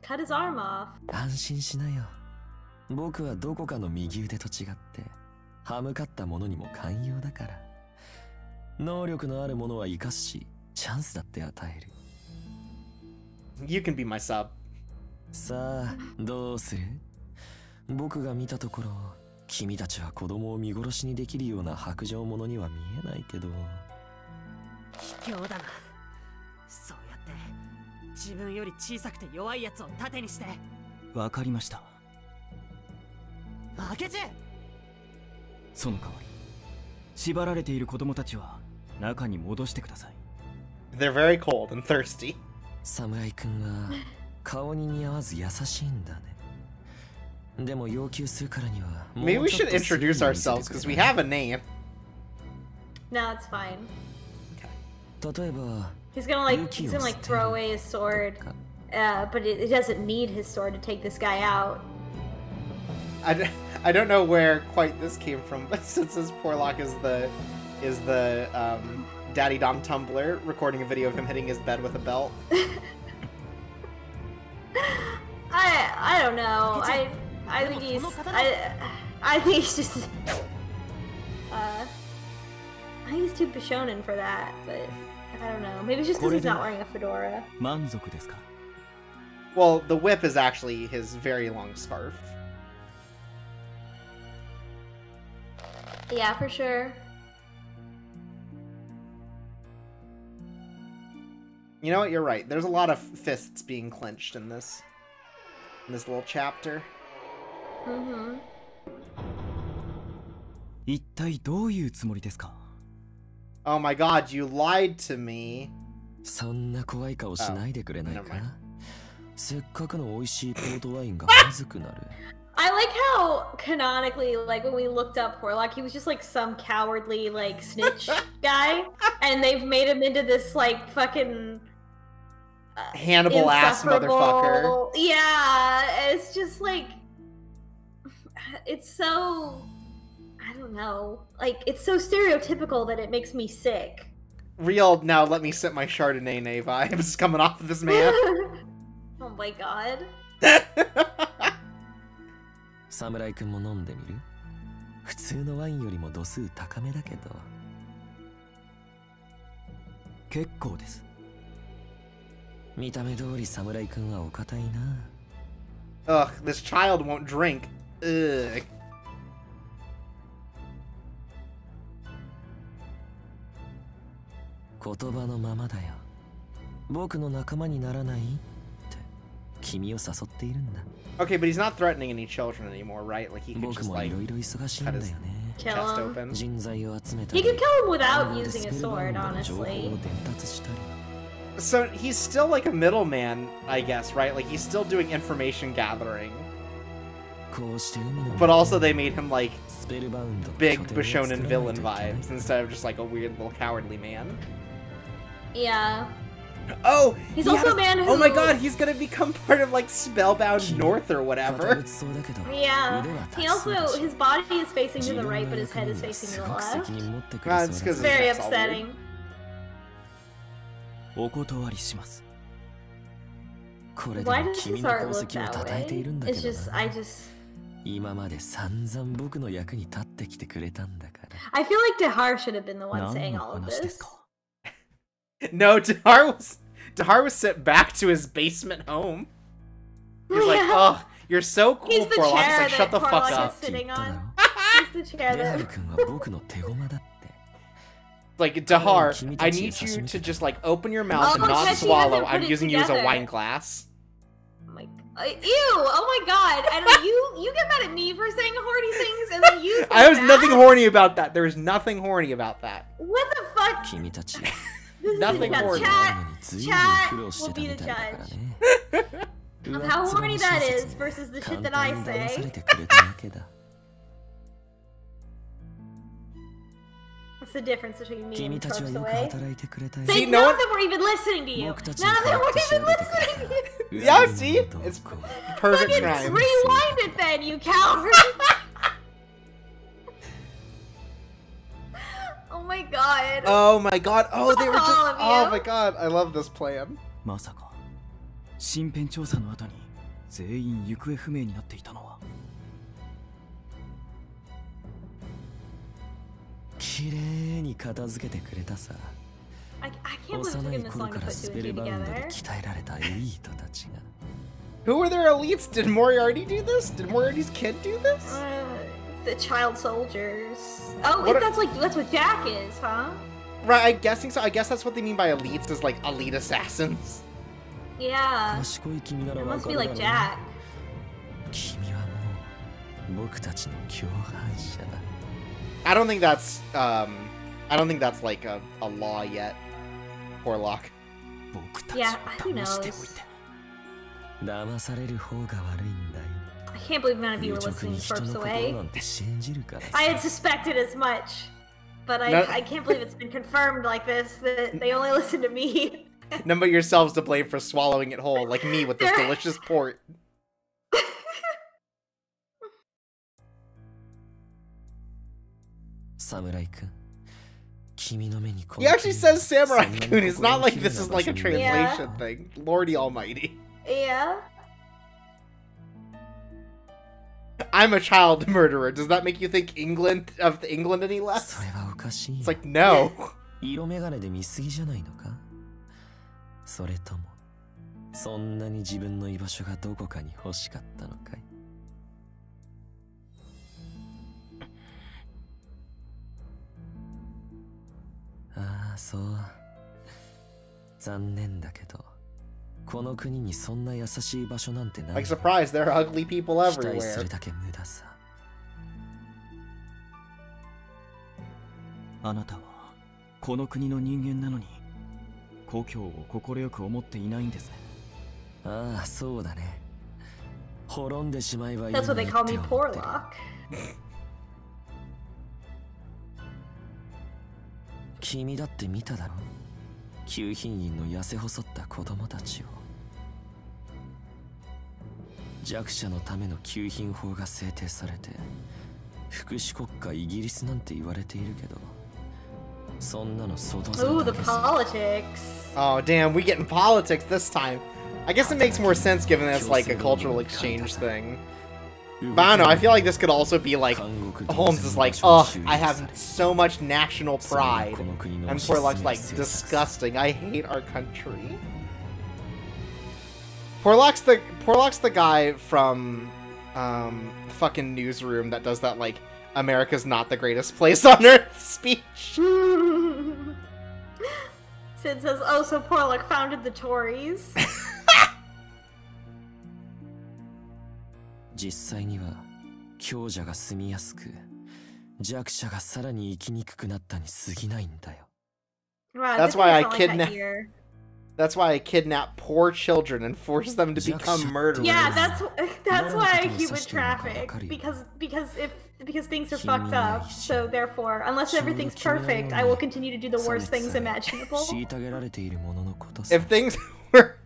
Cut his arm off. 安心しなよ。僕はどこかの右腕と違って歯向かったものにも寛容だから。能力のあるものは生かすし、チャンスだって与える。 You can be my sub. さあどうする？僕が見たところ君たちは子供を見殺しにできるような薄情者には見えないけど。卑怯だな。そうやって自分より小さくて弱いやつを盾にして。わかりました。明智！その代わり縛られている子供たちは中に戻してください。 They're very cold and thirsty. 侍くんは顔に似合わず優しいんだね。でも要求するからには Maybe we should introduce ourselves because we have a name. No, it's fine. 例えば He's gonna like throw away his sword, but it doesn't need his sword to take this guy out. I don't know where quite this came from, but since this Porlock is the Daddy Dom Tumblr recording a video of him hitting his bed with a belt. I don't know. I think I think he's just... I think he's too Bishonen for that, but I don't know. Maybe it's just because he's not wearing a fedora. 満足ですか? Well, the whip is actually his very long scarf. Yeah, for sure. You know what? You're right. There's a lot of fists being clenched in this little chapter. Mm-hmm. 一体どういうつもりですか? Oh my god, you lied to me. そんな怖い顔しないでくれないか? せっかくの美味しいポートワインがまずくなる。I like how canonically, like when we looked up Porlock, he was just like some cowardly like snitch guy, and they've made him into this like fucking Hannibal ass motherfucker. Yeah, it's just like it's so I don't know, like it's so stereotypical that it makes me sick. Real now let me sip my Chardonnay vibes coming off of this man. Oh my god. 侍くんも飲んでみる? 普通のワインよりも度数高めだけど。結構です。見た目通り侍くんはお堅いな。Ugh, this child won't drink. Ugh. 言葉のままだよ。僕の仲間にならないって君を誘っているんだ。Okay, but he's not threatening any children anymore, right? Like he could just like cut his chest open. He could kill him without using a sword, honestly. So he's still like a middleman, I guess, right? Like he's still doing information gathering. But also they made him like big Bishonen villain vibes instead of just like a weird little cowardly man. Yeah. Oh! He's also a man who... Oh my god, he's gonna become part of like Spellbound North or whatever. Yeah. He also, his body is facing to the right, but his head is facing to the left. It's very upsetting. お断りします。 Why does his heart look that way? It's just, I feel like Dehar should have been the one saying all of this. No, Dehar was sent back to his basement home. He's like, oh, you're so cool, He's the Porlock. chair Like, shut the that fuck Porlock up. is sitting on. He's the chair that... Like, Dehar, I need you to just like open your mouth and not swallow. I'm using you as a wine glass. Oh my god. Ew! Oh my god! I don't. You get mad at me for saying horny things, and then you. I was nothing horny about that. There was nothing horny about that. What the fuck? Nothing horny. Chat will be the judge of how horny that is versus the shit that I say. What's the difference between me and Tropes Away? See, none of them were even listening to you. None of them were even listening to you. Yeah, see? It's perfect crime. Rewind it then, you coward! Oh my god. Oh my god. Oh, they were just... All of you. Oh my god. I love this plan. まさか身辺調査の後に全員行方不明になっていたのは。綺麗に片付けてくれたさ。 I can't believe it took him this long to put two and two together. Who were their elites? Did Moriarty do this? Did Moriarty's kid do this? The child soldiers. Oh, that's what Jack is, huh? Right, I'm guessing so. I guess that's what they mean by elites, is like elite assassins. Yeah. It must be like Jack. I don't think that's like a law yet. Porlock. Yeah, who knows? I can't believe none of you were listening to Tropes Away. I had suspected as much, but I can't believe it's been confirmed like this, that they only listen to me. None but yourselves to blame for swallowing it whole, like me with this delicious port. He actually says Samurai-kun. It's not like this is like a translation thing. Lordy almighty. Yeah. I'm a child murderer. Does that make you think England any less? It's like, no. 色眼鏡で見すぎじゃないのか？それともそんなに自分の居場所がどこかに欲しかったのかい？ああ、そう。残念だけど、この国にそんな優しい場所なんてない。Like surprise, there are ugly people 期待す everywhere. るだけ無駄さ。あなたはこの国の人間なのに故郷を快く思っていないんですね。ああ、そうだね。滅んでしまえばいいの That's に what they って call 思って me, る。Porlock. 君だって見ただろ。旧品員の痩せ細った子供たちを。弱者のための旧品法が制定されて、福祉国家イギリスなんて言われているけど、そんなの外 Ooh, だ the けさ。politics. Oh, damn, we get in politics this time. I guess it makes more sense given that it's like a cultural exchange thing. But I don't know, I feel like this could also be like, Holmes is like, ugh, I have so much national pride. And Porlock's like, disgusting, I hate our country. Porlock's the guy from, fucking Newsroom that does that, like, America's not the greatest place on earth speech. Sid says, oh, so Porlock founded the Tories. 実際には強者が住みやすく弱者がさらに生きにくくなったに過ぎないんだよ。Wow, That's this why I doesn't sound like that kidnap- here. That's why I kidnap poor children and force them to become murderers. Yeah, that's why I human traffic, because things are fucked up. So therefore, unless everything's perfect, I will continue to do the worst things imaginable. 虐げられているもののこと If things were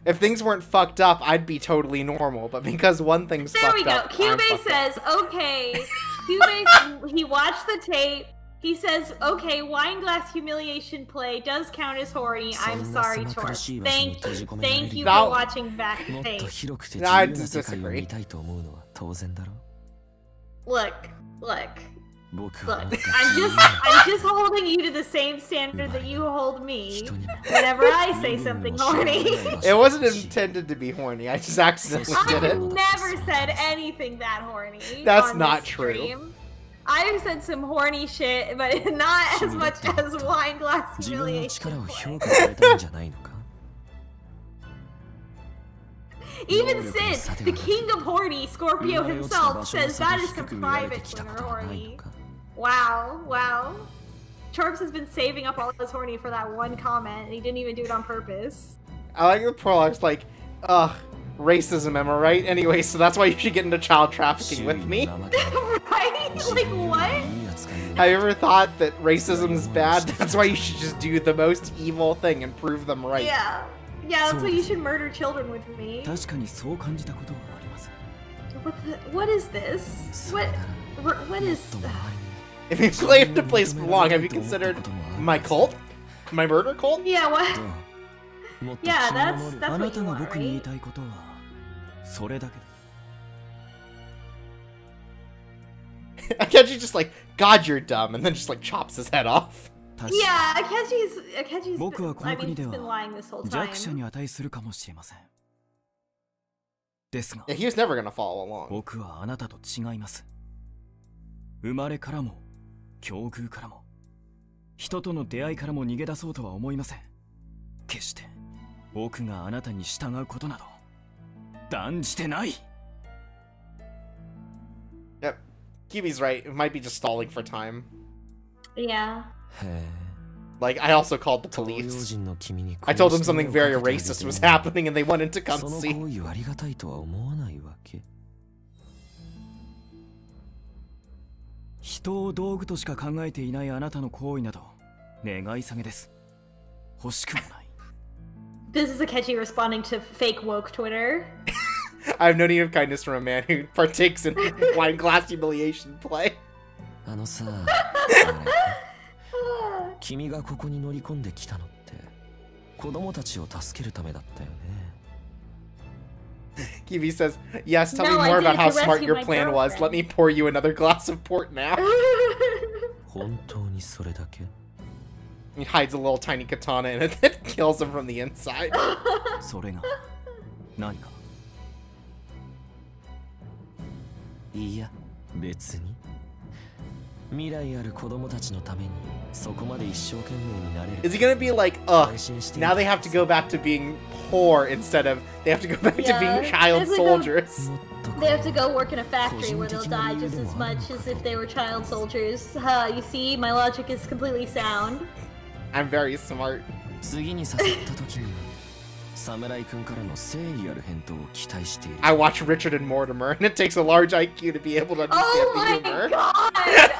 if things weren't fucked up, I'd be totally normal. But because one thing's There we fucked go. up, I'm Cube fucked up. says, okay. Cube, he watched the tape. He says, okay, wine glass humiliation play does count as horny. I'm sorry, Torch. Thank you for watching back the もっと tape. 広くて No, I 自由な世界を disagree. 見たいと思うのは当然だろ。 Look. 僕は Look, I'm just holding you to the same standard that you hold me whenever I say something horny. It wasn't intended to be horny. I just accidentally did I've it. never said anything that horny. That's on not this true. stream. I've said some horny shit, but not as much as wine glass 自分の humiliation 力を play. 評価されたんじゃないのか。 Even Sid, the king of horny, Scorpio himself, says that is some private Twitter horny. Wow. Chorps has been saving up all his horny for that one comment, and he didn't even do it on purpose. I like the Porlock's like, ugh, racism, am I right? Anyway, so that's why you should get into child trafficking with me. Right? Like, what? Have you ever thought that racism is bad? That's why you should just do the most evil thing and prove them right. Yeah, that's why you should murder children with me. 確かにそう感じたことはあります。 What is this? What is... If you claim to place belong, have you considered my cult? My murder cult? Yeah, what? Yeah, that's あ what な you たが want, 僕に言い right? たいことはそれだけです。 Akechi just like, God, you're dumb, and then just like chops his head off. 確かに Yeah, Akechi's 僕は been, こ I の mean, 国で he's been は lying this whole 弱者 time. に値するかもしれません。ですが Yeah, he was never gonna follow along. 僕はあなたと違います。生まれからも境遇からも人との出会いからも逃げ出そうとは思いません。決して僕があなたに従うことなど断じてない。 Yep, Kibi's right. It might be just stalling for time. Yeah. へえ。 Like, I also called the 東洋 police. 人の君に I told them something very racist was happening, and they wanted to come その see. 行為をありがたいとは思わないわけ。人を道具としか考えていないあなたの行為など願い下げです。欲しくもない。 This is Akechi responding to fake woke Twitter. I have no need of kindness from a man who partakes in wine glass humiliation play. あのさ、君がここに乗り込んできたのって子供たちを助けるためだったよね。Kiwi says, yes, tell No, me I more did about it how to smart rescue your my plan was. Let girlfriend. me pour you another glass of port now. 本当にそれだけ He hides a little tiny katana in it that kills him from the inside. それが何かいや別に未来ある子供たちのためにそこまで一生懸命になれる Is he gonna be like, ugh, now they have to go back to being poor instead of they have to go back to being child it's like soldiers? They have to go work in a factory where they'll die just as much as if they were child soldiers. You see, my logic is completely sound. I'm very smart. 次に誘った時には侍くんからの誠意ある返答を期待している I watch Richard and Mortimer, and it takes a large IQ to be able to understand Oh the my humor. god!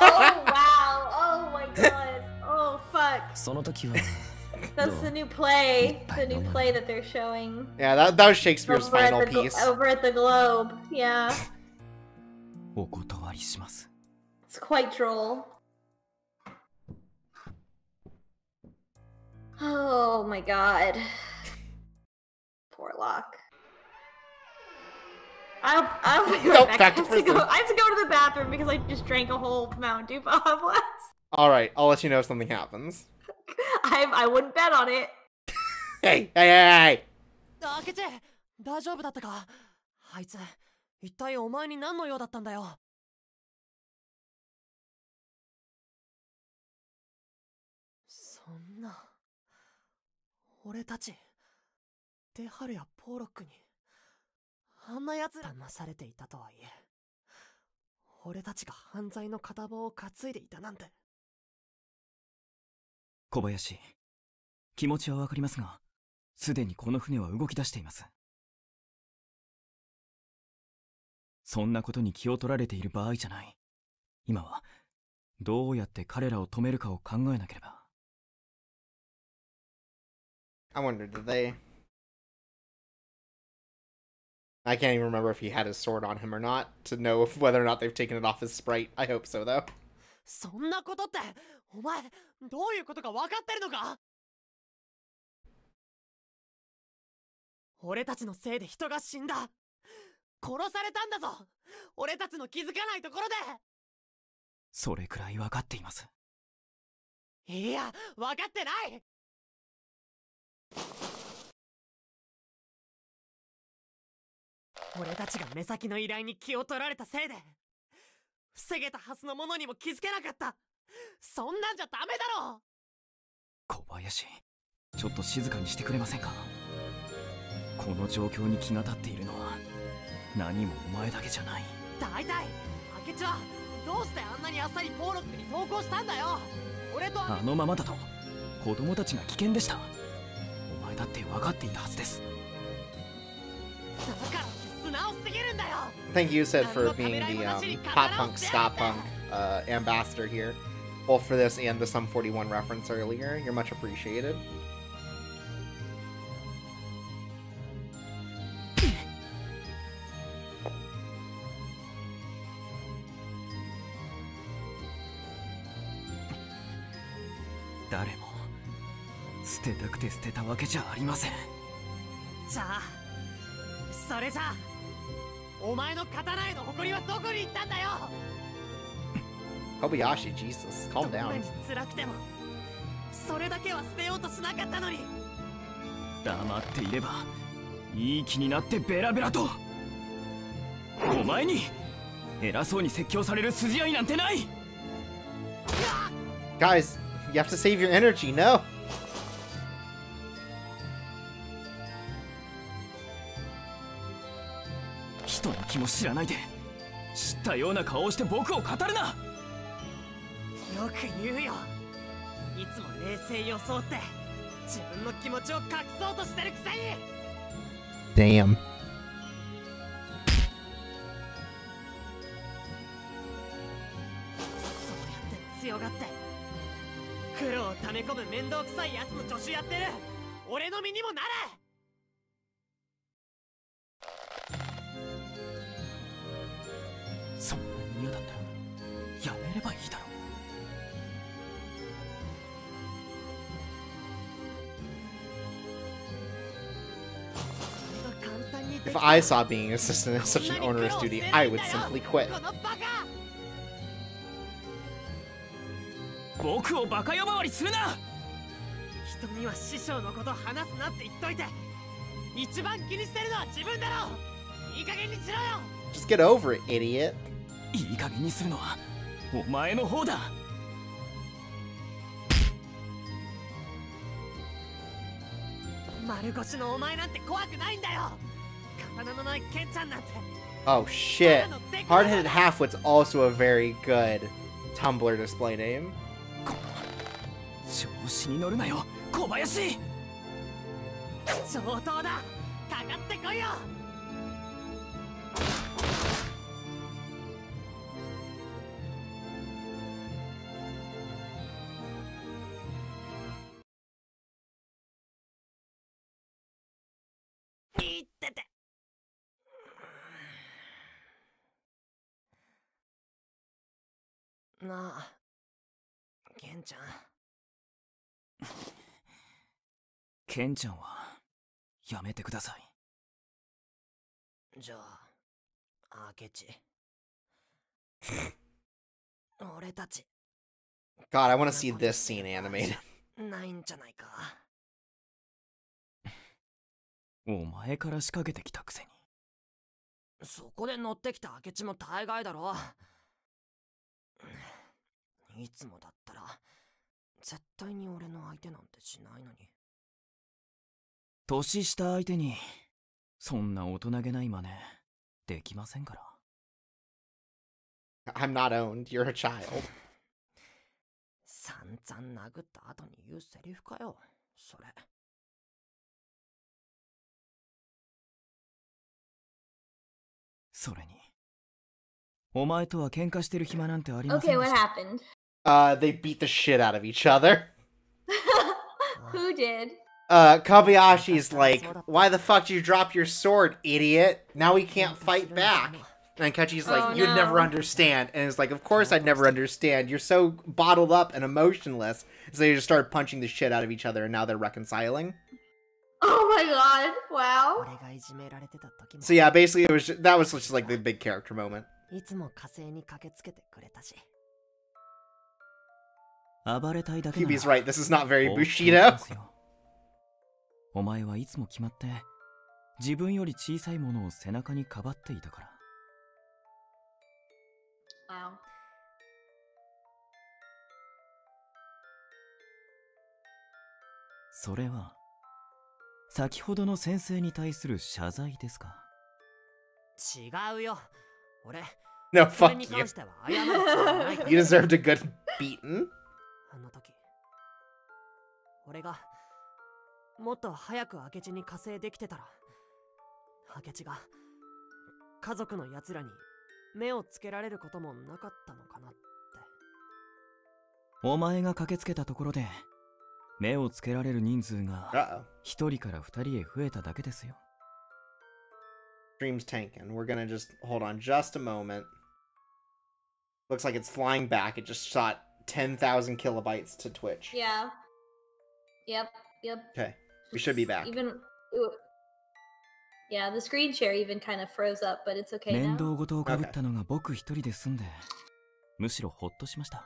Oh wow! Oh my god! Oh fuck! その時は That's the new play. The new play that they're showing. Yeah, that was Shakespeare's final piece. Over at the Globe. Yeah. お断りします It's quite droll. Oh my god. Porlock. I'll be right Nope, back. back to I have to go prison. to the bathroom because I just drank a whole Mountain Dew Baja Blast. Alright, I'll let you know if something happens. I wouldn't bet on it. Hey, hey, hey, hey! 明智大丈夫だったかあいつ一体お前に何の用だったんだよそんな俺たちデハルやポーロックにあんな奴らなされていたとはいえ俺たちが犯罪の片棒を担いでいたなんて小林気持ちはわかりますがすでにこの船は動き出していますそんなことに気を取られている場合じゃない今はどうやって彼らを止めるかを考えなければ I wonder, did they... I can't even remember if he had his sword on him or not, to know if whether or not they've taken it off his sprite. I hope so, though. そんなことってお前どういうことか分かってるのか俺たちのせいで人が死んだ殺されたんだぞ俺たちの気づかないところでそれくらい分かっていますいや分かってない俺たちが目先の依頼に気を取られたせいで防げたはずのものにも気づけなかったそんなんじゃダメだろ小林ちょっと静かにしてくれませんかこの状況に気が立っているのは何もお前だけじゃない大体明智はどうしてあんなにあっさりポーロックに投降したんだよ俺とあのままだと子供たちが危険でしたお前だって分かっていたはずですだから素直すぎるんだよ Thank you, Sid, for being the pop punk, ska punk ambassador here, both for this and the Sum 41 reference earlier. You're much appreciated.誰も捨てたくて捨てたわけじゃありませんじゃあそれじゃあお前の刀への誇りはどこに行ったんだよ Kobayashi, Jesus, calm どんな down. に辛くてもそれだけは捨てようとしなかったのに黙っていればいい気になってベラベラとお前に偉そうに説教される筋合いなんてない Guys, you have to save your energy, no? 人の気も知らないで知ったような顔をして僕を語るなよく言うよいつも冷静装って自分の気持ちを隠そうとしてるくせに Damn. そうやって強がって苦労を溜め込む面倒くさいやつの助手やってる俺の身にもなれそんなに嫌だったらやめればいいだろそれが簡単に If I saw being an assistant as such an onerous duty, I would simply quit. 僕をバカ呼ばわりするな。人には師匠のこと話すなって言っといて、一番気にしてるのは自分だろ。いい加減にしろよ。 Just get over it, idiot. いい加減にするのはお前の方だ。丸腰のお前なんて怖くないんだよ。刀のないケンちゃんなんて。 Oh shit. Hard-headed Halfwit's also a very good Tumblr display name. 調子に乗るなよ、小林。上等だ。かかってこいよ。いってて。なあ、ケンちゃん。ケンちゃんはやめてください。じゃあ、明智。俺たち。 God, I want to see this scene animated. ないんじゃないか。お前から仕掛けてきたくせに。そこで乗ってきた明智も大概だろ。いつもだったら絶対に俺の相手なんてしないのに。年下相手にそんな大人げない真似できませんから。 I'm not owned. You're a child. 散々殴った後に言うセリフかよ、それ。それにお前とは喧嘩してる暇なんてありませ Okay, んで what した。 happened? They beat the shit out of each other. Who did? Kobayashi's like, why the fuck did you drop your sword, idiot? Now we can't fight back. And Akechi's like, Oh, you'd no. never understand. And it's like, of course I'd never understand. You're so bottled up and emotionless. So they just started punching the shit out of each other and now they're reconciling. Oh my god, wow. So yeah, basically that was just like the big character moment. いつも火星に駆けつけてくれたし。暴れたいだけなら Kibi's right, this is not very 放っておき Bushido. ますよ。お前はいつも決まって自分より小さいものを背中にかばっていたから。 Wow. それは先ほどの先生に対する謝罪ですか。違うよ。俺、 No, それ fuck に you. 関しては謝る必要はないから。 You deserved a good beating. あの時、俺がもっと早く明智に加勢できてたら、明智が家族の奴らに目をつけられることもなかったのかなって。お前が駆けつけたところで目をつけられる人数が Uh-oh. 1人から2人へ増えただけですよ。 Stream's tanking. We're gonna just hold on just a moment. Looks like it's flying back. It just shot 10,000 kilobytes to Twitch. Yeah. Yep. Okay, we should be back. Yeah, the screen share even kind of froze up, but it's okay 面 now. 倒事をかぶったのが僕一人で済んで、むしろほっとしました。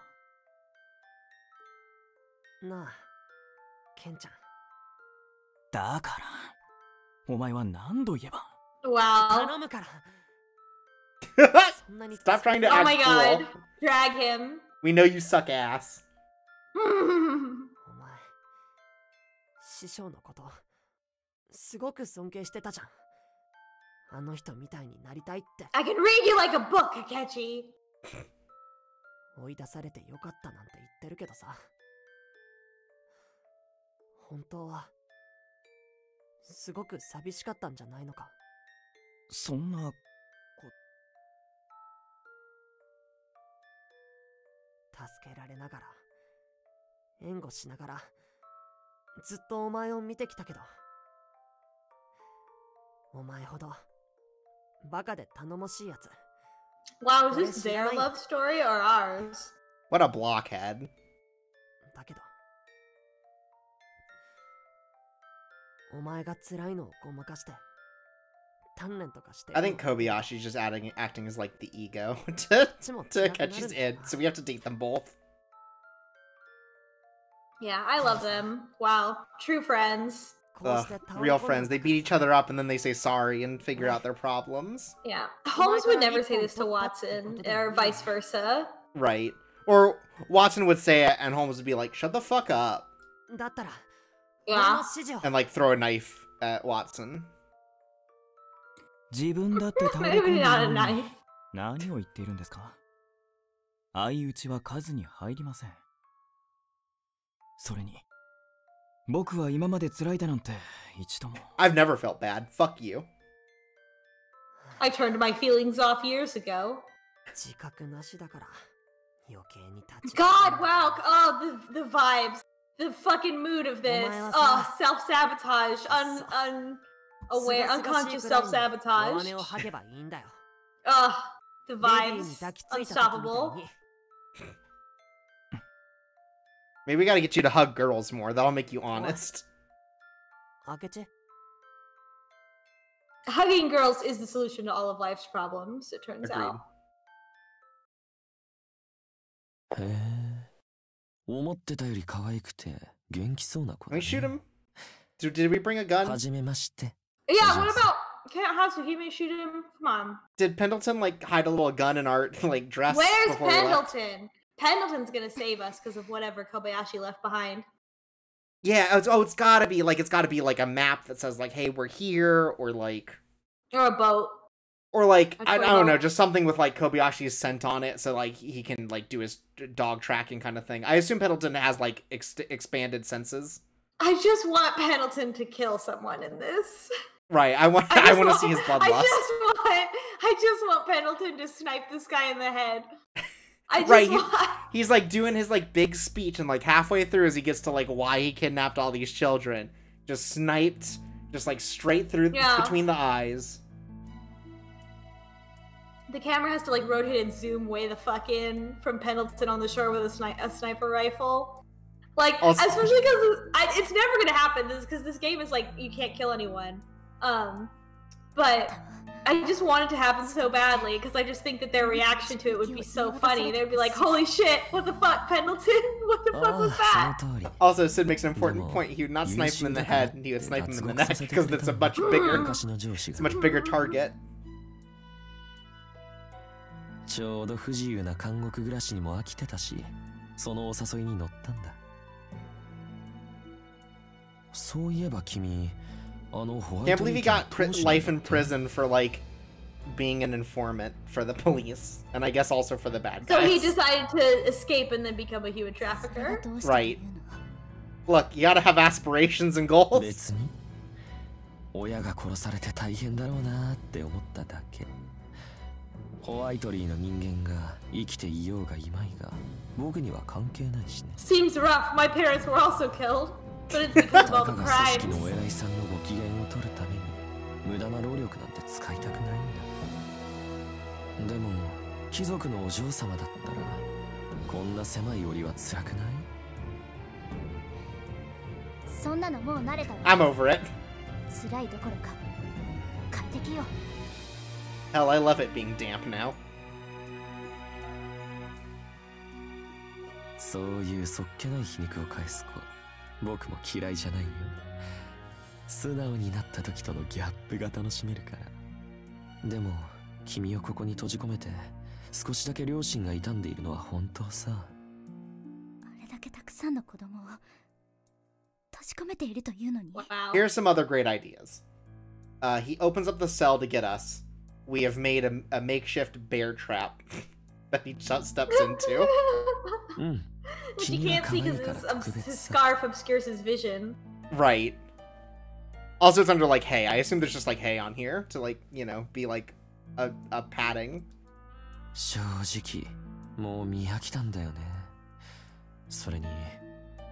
なあ、ケンちゃん。だからお前は何度言えば。 Wow. 頼むから。そんなに Stop trying to Oh act my cool. god. Drag him. We know you suck ass. お前、師匠のことすごく尊敬してたじゃん。あの人みたいになりたいって。 I can read you like a book, Akechi. 追い出されてよかったなんて言ってるけどさ、本当はすごく寂しかったんじゃないのか。そんな助けられながら、援護しながら、ずっとお前を見てきたけど、お前ほどバカで頼もしいやつ。 Wow, is this their love story or ours? What a blockhead. だけど、お前が辛いのをごまかして I think Kobayashi's just acting as like the ego to Akechi's id, so we have to date them both. Yeah, I love them. Wow, true friends. Real friends. They beat each other up and then they say sorry and figure out their problems. Yeah. Holmes would never say this to Watson, or vice versa. Right. Or Watson would say it and Holmes would be like, shut the fuck up. Yeah. And like throw a knife at Watson. 自分だって倒れ込ん Maybe だ not a のに knife. 何を言っているんですか？相打ちは数に入りません。それに僕は今まで辛いだなんて一度も。I've never felt bad. Fuck you. I turned my feelings off years ago. God, wow. Oh, the vibes. The fucking mood of this. Oh, self-sabotage. Unaware, unconscious self-sabotage. Oh, the vibes. Unstoppable. Maybe we gotta get you to hug girls more. That'll make you honest. Hugging girls is the solution to all of life's problems, it turns Agreed. out. へえ、思ってたより可愛くて元気そうな子 Can だ we shoot ね。 him? Did we bring a gun? はじめまして。 Yeah, what about... Can't Hatsuhime shoot him? Come on. Did Pendleton like hide a little gun in our like dress? Where's before we left? Pendleton? Pendleton's gonna save us because of whatever Kobayashi left behind. Yeah, it's gotta be like a map that says like, hey, we're here, or like... Or a boat. Or like, A I toy don't know, boat. just something with like Kobayashi's scent on it, so like he can like do his dog tracking kind of thing. I assume Pendleton has like expanded senses. I just want Pendleton to kill someone in this. Right, I want to see his bloodlust. I just want Pendleton to snipe this guy in the head. I just Right, want... he's like doing his like big speech, and like halfway through as he gets to like why he kidnapped all these children, just sniped, just like straight through between the eyes. The camera has to like rotate and zoom way the fuck in from Pendleton on the shore with a sniper rifle. Like, Also, especially because it's never gonna happen because this game is like, you can't kill anyone. But I just want it to happen so badly because I just think that their reaction to it would be so funny. They'd be like, holy shit, what the fuck, Pendleton? What the fuck was that? Also, Sid makes an important point. He would not snipe him in the head, and he would snipe him in the neck because it's a much bigger target. ちょうど不自由な監獄暮らしにも飽きてたし、そのお誘いに乗ったんだ。そういえば君、あのホワイ Can't ト believe リ he ートの got 当主 life in だって。 prison for like being an informant for the police, and I guess also for the bad So he guys. decided to escape and then become a human trafficker. Right. Look, you gotta have aspirations and goals. 別に親が殺されて大変だろうなって思っただけ。ホワイトリーの人間が生きていようがいまいが僕には関係ないしね。 Seems rough. My parents were also killed, but it's because of all た the かが組 crimes. 織のお偉いさんのご機嫌を取るために無駄な労力なんて使いたくないんだ。でも貴族のお嬢様だったらこんな狭い檻は辛くない？そんなのもう慣れたわ。 I'm over it. 辛いどころか快適よ。 Hell, I love it being damp now. そういうそっけない皮肉を返す子、僕も嫌いじゃないよ。素直になった時とのギャップが楽しめるから。でも君をここに閉じ込めて少しだけ両親が傷んでいるのは本当さ。あれだけたくさんの子供を閉じ込めているというのに。 Wow. Here's some other great ideas. He opens up the cell to get us. We have made a makeshift bear trap that he steps into. うん。 Which you can't see because his scarf obscures his vision. Right. Also, it's under like hay. I assume there's just like hay on here to like, you know, be like a padding. 正直もう見飽きたんだよね。それに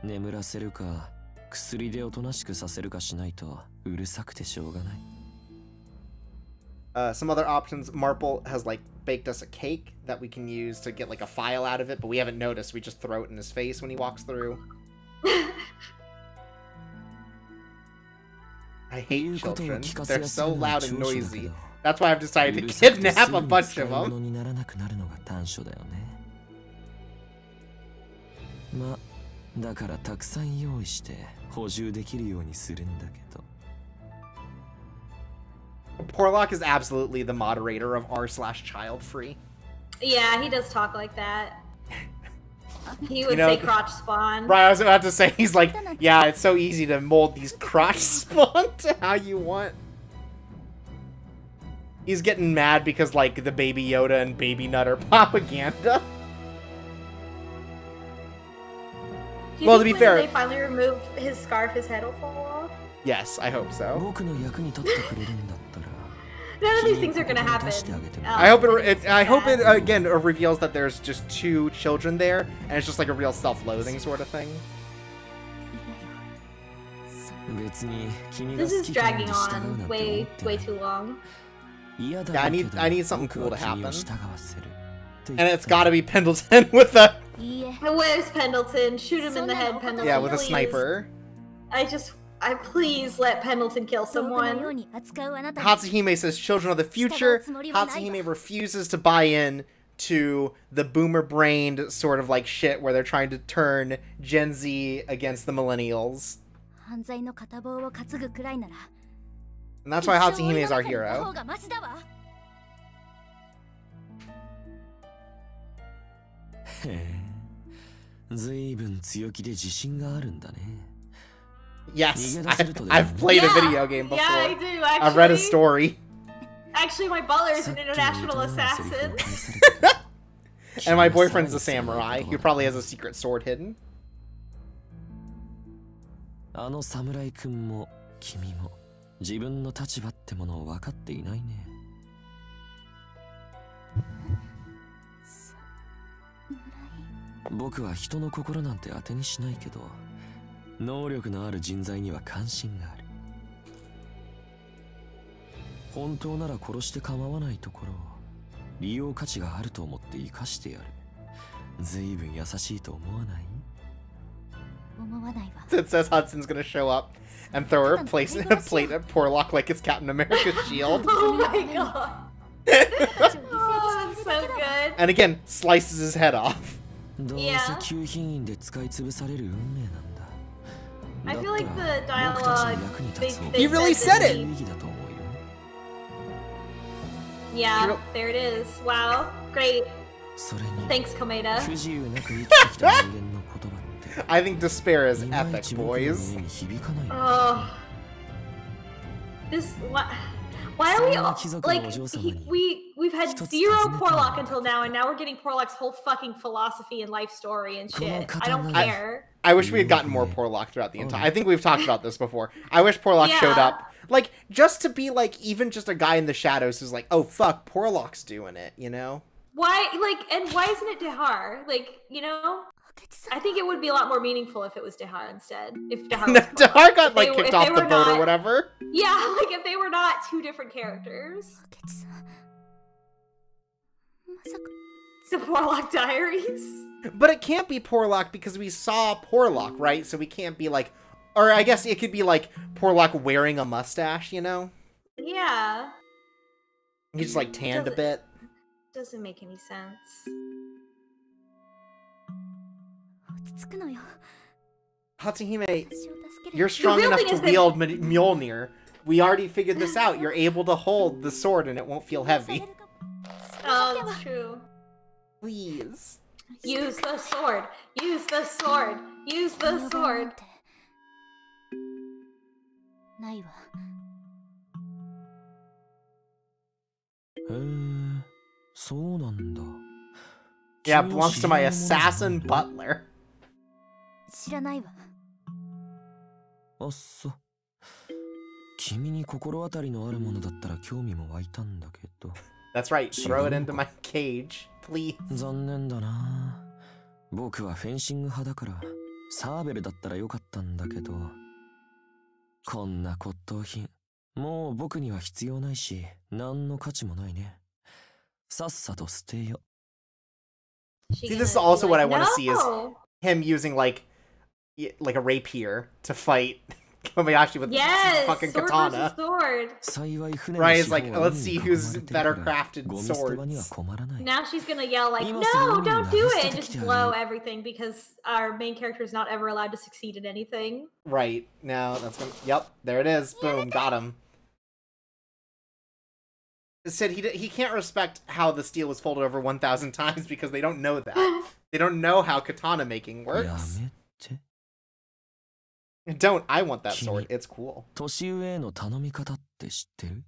眠らせるか薬でおとなしくさせるかしないとうるさくてしょうがない。 Some other options. Marple has like baked us a cake that we can use to get like a file out of it, but we haven't noticed. We just throw it in his face when he walks through. I hate children. They're so loud and noisy. That's why I've decided to kidnap a bunch of them. ま、だからたくさん用意して補充できるようにするんだけど。Porlock is absolutely the moderator of r/child free. Yeah, he does talk like that. He would say crotch spawn. Right, I was about to say, he's like, yeah, it's so easy to mold these crotch spawn to how you want. He's getting mad because, like, the Baby Yoda and Baby Nut are propaganda. Well, to be fair, when they finally remove his scarf, his head will fall off. Yes, I hope so. None of these things are gonna happen. I hope it again reveals that there's just 2 children there, and it's just like a real self-loathing sort of thing. This is dragging on way too long. Yeah, I need something cool to happen. And it's gotta be Pendleton with a... Where's Pendleton? Shoot him in the head, Pendleton. Yeah, with please. a sniper. Please let Pendleton kill someone. Hatsuhime says children of the future. Hatsuhime refuses to buy in to the boomer-brained sort of like shit where they're trying to turn Gen Z against the millennials. And that's why Hatsuhime is our hero. 随分強気で自信があるんだね。 Yes, I've played a video game before. Yeah, I do, actually. I've read a story. Actually, my butler is an international assassin. And my boyfriend's a samurai who probably has a secret sword hidden. あの侍くんも君も自分の立場ってものを分かっていないね。僕は人の心なんて当てにしないけど、能力のある人材には関心がある。本当なら殺して構わないところを利用価値があると思って生かしてやる。随分優しいと思わない？ It says Hudson's gonna show up and throw a plate at Porlock like it's Captain America's shield. Oh my god. Oh, that's so good. And again, slices his head off. Yeah. I feel like the dialogue, he really said it! Yeah, there it is. Wow, great. Thanks, Komeda. I think despair is epic, boys. Oh. Why are we all, like, we've had 0 Porlock until now, and now we're getting Porlock's whole fucking philosophy and life story and shit. I don't care. I wish we had gotten more Porlock throughout the entire... I think we've talked about this before. I wish Porlock showed up. Like, just to be, like, even just a guy in the shadows who's like, oh, fuck, Porlock's doing it, you know? Why, like, and why isn't it Dehar? Like, you know? I think it would be a lot more meaningful if it was Dehar instead. If Dehar was Dehar got, like, kicked off the boat or whatever. Yeah, like, if they were not 2 different characters. The Porlock Diaries? But it can't be Porlock because we saw Porlock, right? So we can't be like... Or I guess it could be like Porlock wearing a mustache, you know? Yeah. He's just like tanned a bit. Doesn't make any sense. Hatsuhime, you're strong enough to wield Mjolnir. We already figured this out. You're able to hold the sword and it won't feel heavy. Oh, that's true. Please. Use the sword! Use the sword! Use the sword! Yeah, it belongs to my assassin butler. That's right, throw it into my cage, please. 僕はフェンシング派だからサーベルだったらよかったんだけど、こんな骨董品もう僕には必要ないし何の価値もないね。さっさと捨てよ。 See, this is also what I want to see is him using like a rapier to fight Kobayashi with Yes, fucking sword katana. versus sword. Right, it's like, let's see who's better crafted swords. Now she's gonna yell like, no, don't do it, and just blow everything because our main character is not ever allowed to succeed at anything. Right, now that's gonna, yep, there it is. Boom, got him. It said he can't respect how the steel was folded over 1,000 times because they don't know that. They don't know how katana making works. Don't, I want that sword. It's cool. 年上への頼み方って知ってる？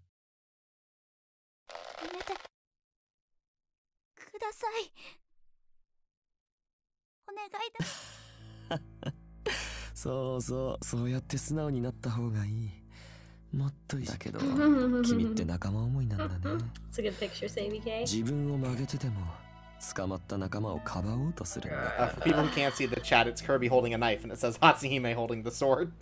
やめてください。お願いだ。そうそう、そうやって素直になった方がいい。もっといい。だけど、君って仲間思いなんだね。It's a good picture, CBK. 自分を曲げてても、捕まった仲間をかばおうとするんだ。For people who can't see the chat, it's Kirby holding a knife, and it says Hatsuhime holding the sword.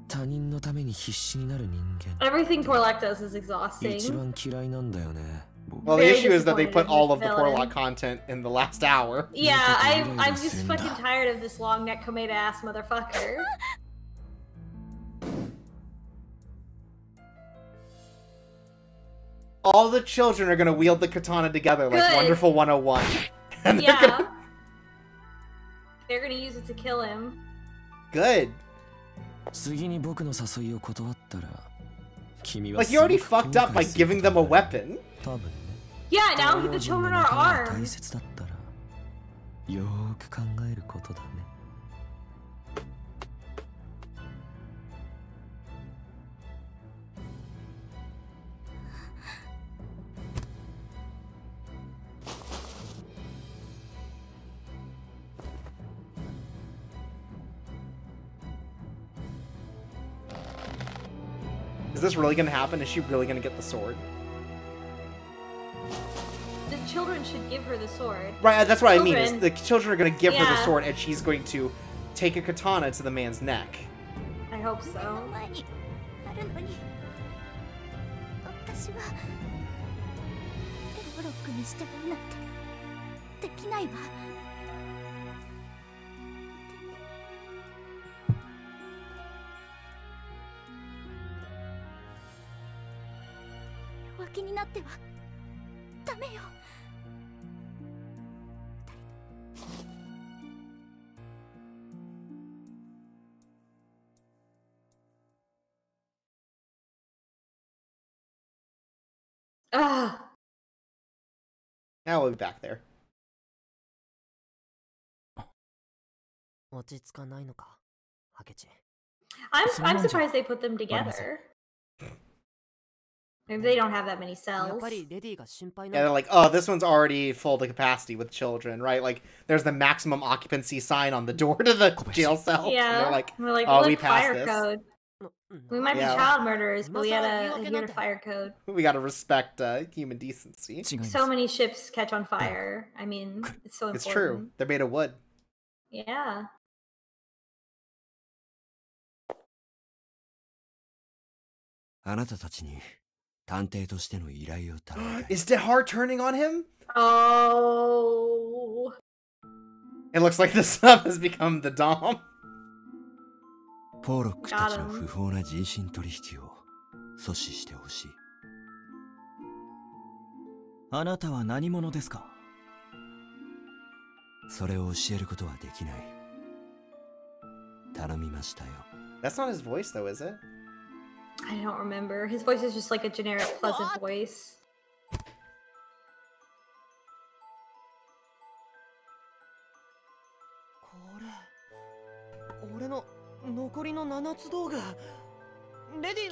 他人のために必死になる人間。Everything Porlock does is exhausting. 一番嫌いなんだよね。Well, the issue is that they put all of the Porlock content in the last hour. Yeah, I'm just fucking tired of this long neck Komeda ass motherfucker. All the children are gonna wield the katana together like Wonderful 101. And yeah. They're gonna use it to kill him. Good. Like, you already fucked up by giving them a weapon. Yeah, now the children are armed. Is this really gonna happen? Is she really gonna get the sword? The children should give her the sword. Right, that's what I mean, is the children are gonna give her the sword and she's going to take a katana to the man's neck. I hope so. Now we'll be back there. I'm surprised they put them together. Maybe they don't have that many cells. Yeah, they're like, oh, this one's already full to capacity with children, right? Like, there's the maximum occupancy sign on the door to the jail cell. Yeah, and they're like, oh, we passed fire this. Code. We might be child murderers, but we gotta adhere to fire code. We gotta respect human decency. So many ships catch on fire. I mean, it's so important. It's true. They're made of wood. Yeah. Is Dehar turning on him? Oh. It looks like the sub has become the Dom. ポーロックたちの不法な人身取引を阻止してほしい。あなたは何者ですか？それを教えることはできない。頼みましたよ。That's not his voice though, is it? I don't remember. His voice is just like a generic pleasant voice. 俺の残りの7つ道具。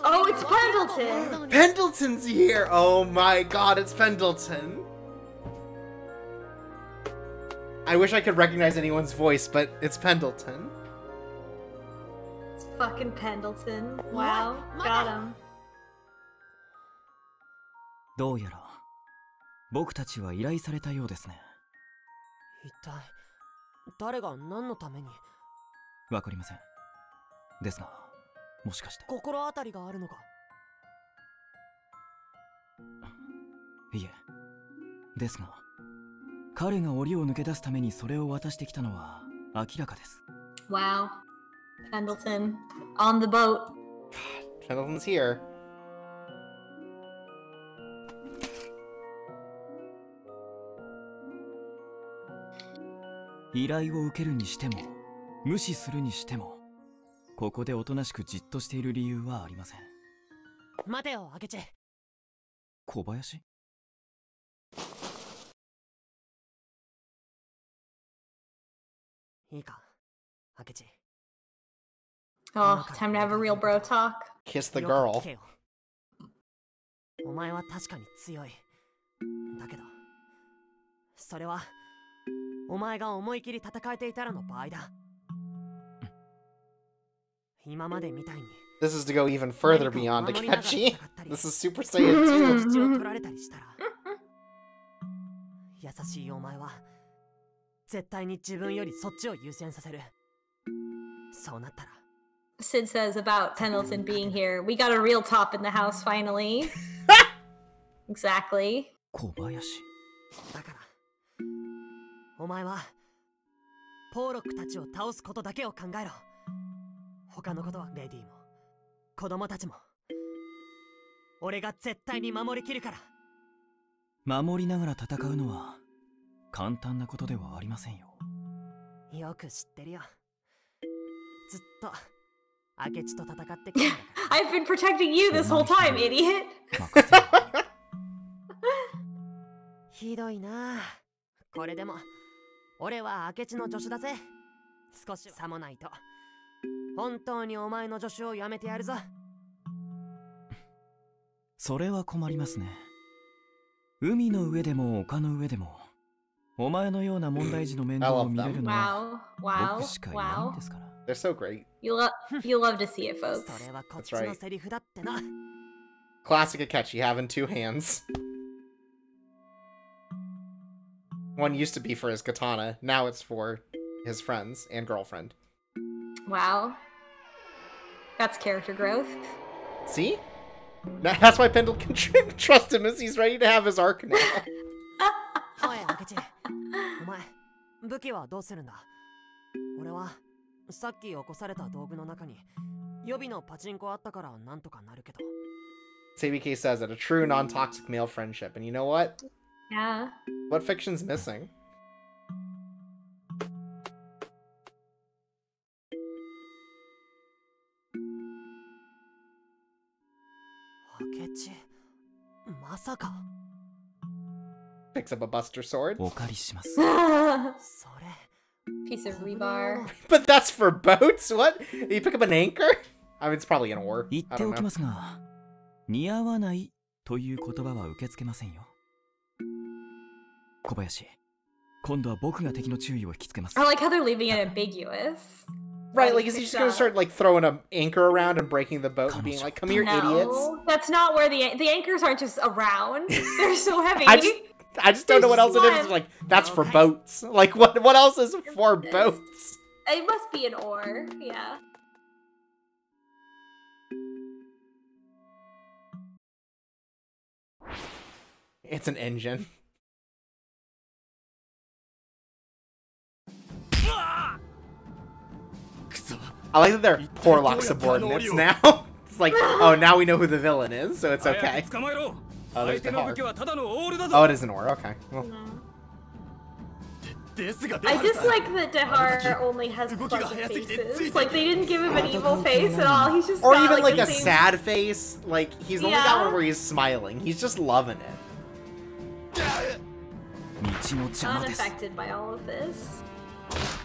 Oh, it's Pendleton! Pendleton's here! Oh my god, it's Pendleton! I wish I could recognize anyone's voice, but it's Pendleton. It's fucking Pendleton. Wow, got him. どうやら僕たちは依頼されたようですね。一体誰が何のために？わかりません。ですが、もしかして心当たりがあるのか？いえ。ですが、彼が檻を抜け出すためにそれを渡してきたのは明らかです。Wow. Pendleton. On the boat. Pendleton's here. 依頼を受けるにしても無視するにしてもここでおとなしくじっとしている理由はありません。待てよ、明智。小林？いいか、明智。 Oh, time to have a real bro talk. Kiss the よ girl. く聞けよ。お前は確かに強い。だけど、それはお前が思い切り戦えていたらの場合だ。今までみたいに This is to go even further beyond Akechi. This is Super Saiyan 2. 口を取られたりしたら、優しいお前は絶対に自分よりそっちを優先させる。そうなったら Sid says about Pendleton being here. We got a real top in the house finally. Exactly. 小林。だからお前はポーロックたちを倒すことだけを考えろ。他のことはレディも子供たちも俺が絶対に守りきるから。守りながら戦うのは簡単なことではありませんよ。よく知ってるよ。ずっと明智と戦ってきたんだから。I've been protecting you this whole time, idiot. ひどいな。これでも俺は明智の助手だぜ。少しさもないと本当にお前の助手をやめてやるぞ。それは困りますね。海の上でも丘の上でもお前のような問題児の面倒を見れるのは僕しかいないんですから。They're so great. You'll love to see it, folks. それはこっちのセリフだってな。Classic Akechi having two hands. One used to be for his katana, now it's for his friends and girlfriend. Wow. That's character growth. See? That's why Pendleton can trust him, as he's ready to have his arc now. おい、明智。お前、武器はどうするんだ？俺はさっき起こされた道具の中に予備のパチンコあったからなんとかなるけど。CBK says that a true non-toxic male friendship, and you know what? Yeah. What fiction's missing? Akechi, まさか。Picks up a buster sword. お借りします。それ。 Piece of rebar. But that's for boats? What? You pick up an anchor? I mean, it's probably an oar. 言っておきますが、似合わないという言葉は受け付けませんよ。小林、今度は僕が敵の注意を引きつけます。 I like how they're leaving it ambiguous. Right, like, is he just gonna start, like, throwing an anchor around and breaking the boat and being like, come here, idiots? No, that's not where the anchors aren't just around. They're so heavy. I just don't know what else it is. Like, that's for boats. Like, what else is for boats? It must be an oar, yeah. It's an engine. I like that they're Porlock subordinates now. It's like, oh, now we know who the villain is, so it's okay. Oh, there's the heart. Oh, it is an oar. Okay. Well. I just like that Dehar only has pleasant faces. Like, they didn't give him an evil face at all. He's just or got, even like a same... sad face. Like, he's only got one where he's smiling. He's just loving it. Unaffected by all of this.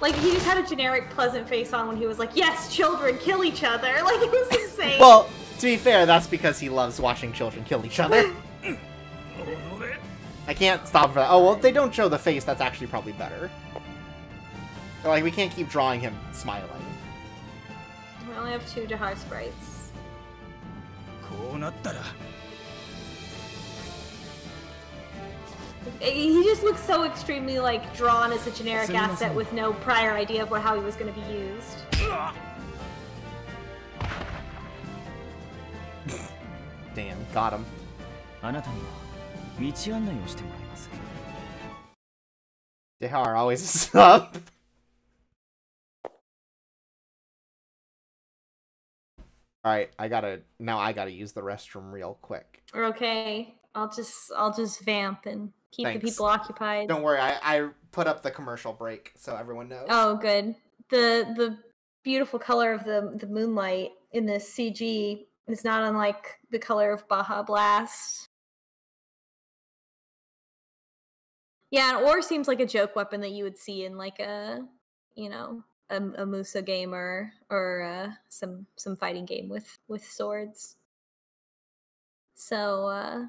Like, he just had a generic pleasant face on when he was like, yes, children kill each other. Like, it was insane. Well, to be fair, that's because he loves watching children kill each other. I can't stop for that. Oh, well, if they don't show the face, that's actually probably better. Like, we can't keep drawing him smiling. We only have 2 Dehar sprites. He just looks so extremely, like, drawn as a generic asset with no prior idea of how he was going to be used. Damn, got him. Dehar always up. Alright, I gotta use the restroom real quick. Okay. I'll just vamp and keep the people occupied. Don't worry, I put up the commercial break so everyone knows. Oh, good. The beautiful color of the moonlight in this CG is not unlike the color of Baja Blast. Yeah, an ore seems like a joke weapon that you would see in like a Musa game or some fighting game with swords. So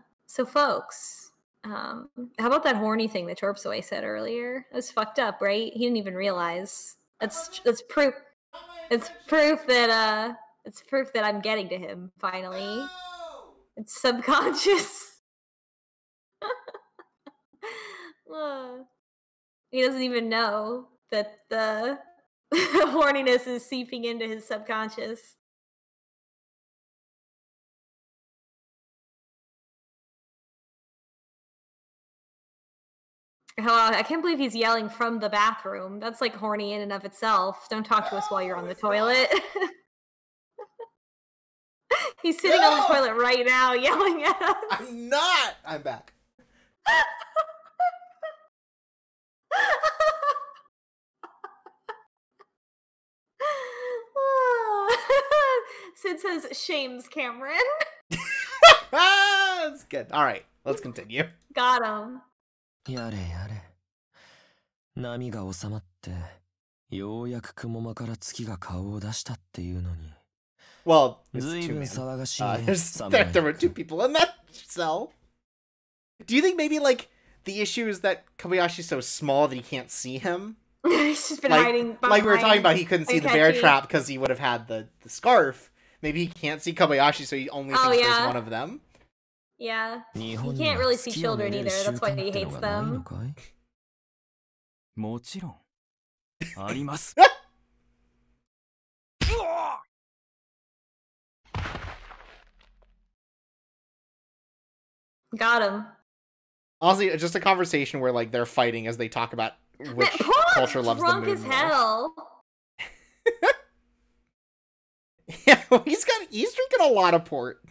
folks, how about that horny thing that Torpsaway said earlier? It was fucked up, right? He didn't even realize. That's proof. It's proof that I'm getting to him finally. It's subconscious. He doesn't even know that the horniness is seeping into his subconscious. I can't believe he's yelling from the bathroom. That's like horny in and of itself. Don't talk to us while you're on the toilet. He's sitting on the toilet right now yelling at us. I'm not! I'm back. Sid says shames Cameron. That's good. Alright, let's continue. Got him. やれやれ。波が収まって、ようやく雲間から月が顔を出したっていうのに。Well, it's 随 two 分 men. 騒がしいね。There were two people in that cell. Do you think maybe like the issue is that Kobayashi's so small that he can't see him? He's just been hiding behind. Like we were talking about, he couldn't see the bear Akechi. trap because he would have had the scarf. Maybe he can't see Kobayashi, so he only thinks there's one of them. Yeah. He can't really see children either. That's why he hates them. もちろんあります。Got him. Honestly, it's just a conversation where like they're fighting as they talk about which culture loves the moon drunk as more. hell. Yeah, he's drinking a lot of port.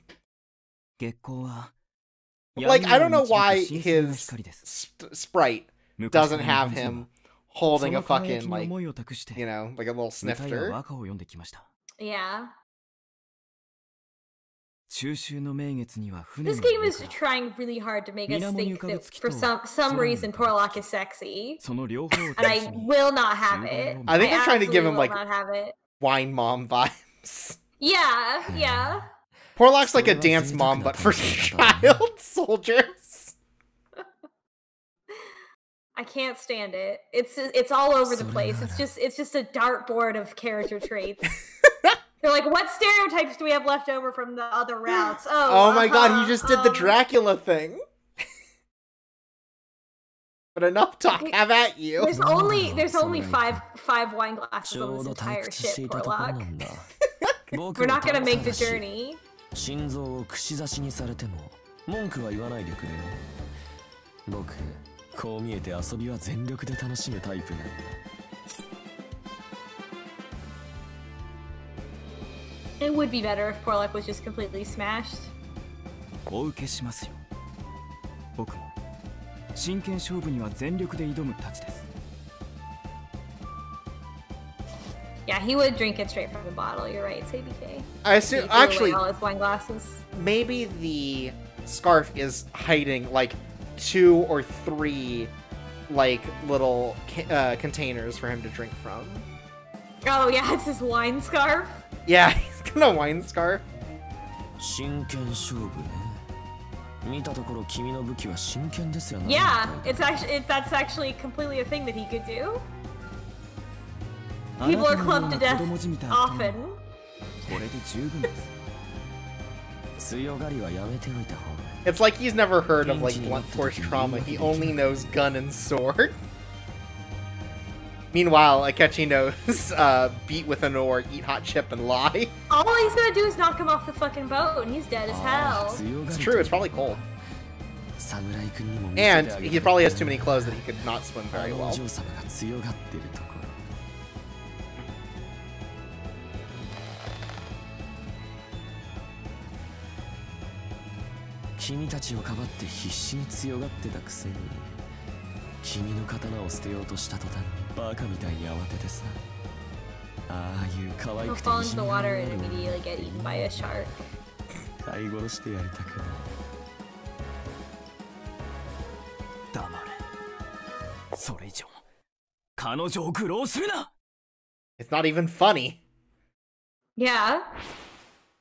Like, I don't know why his sprite doesn't have him holding a fucking, like, you know, like a little snifter. Yeah. This game is trying really hard to make us think that for some reason Porlock is sexy. And I will not have it. I think they're trying to give him, like, it. wine mom vibes. Yeah, yeah. Porlock's like a dance mom, but for child soldiers. I can't stand it. It's all over the place. It's just a dartboard of character traits. They're like, what stereotypes do we have left over from the other routes? Oh my god, he just did the Dracula thing. But enough talk, have at you. There's only five wine glasses on this entire ship, Porlock. We're not gonna make the journey. 心臓を串刺しにされても文句は言わないでくれよ。僕こう見えて遊びは全力で楽しむタイプなんだ。It would be better if Porlock was just completely smashed. お受けしますよ。僕も真剣勝負には全力で挑むたちです。Yeah, he would drink it straight from the bottle. You're right, it's ABK. I assume, actually, all his wine glasses. Maybe the scarf is hiding like 2 or 3 like little containers for him to drink from. Oh yeah, it's his wine scarf. Yeah, he's got a wine scarf. 真剣勝負ね。見たところ君の武器は真剣ですよね。Yeah, that's actually completely a thing that he could do. People are clubbed to death often. これで十分です。強がりはやめておいた方が。It's like he's never heard of like blunt force trauma. He only knows gun and sword. Meanwhile, Akechi knows beat with an oar, eat hot chip, and lie. All he's gonna do is knock him off the fucking boat, and he's dead as hell. It's true. It's probably cold. And he probably has too many clothes that he could not swim very well. 君たちをかばって必死に強がってたくせに、君の刀を捨てようとした途端にバカみたいに慌ててさ。ああいう可愛くて意地のある俺を飼い殺してやりたくない。黙れ。それ以上彼女を愚弄するな。 It's not even funny. Yeah.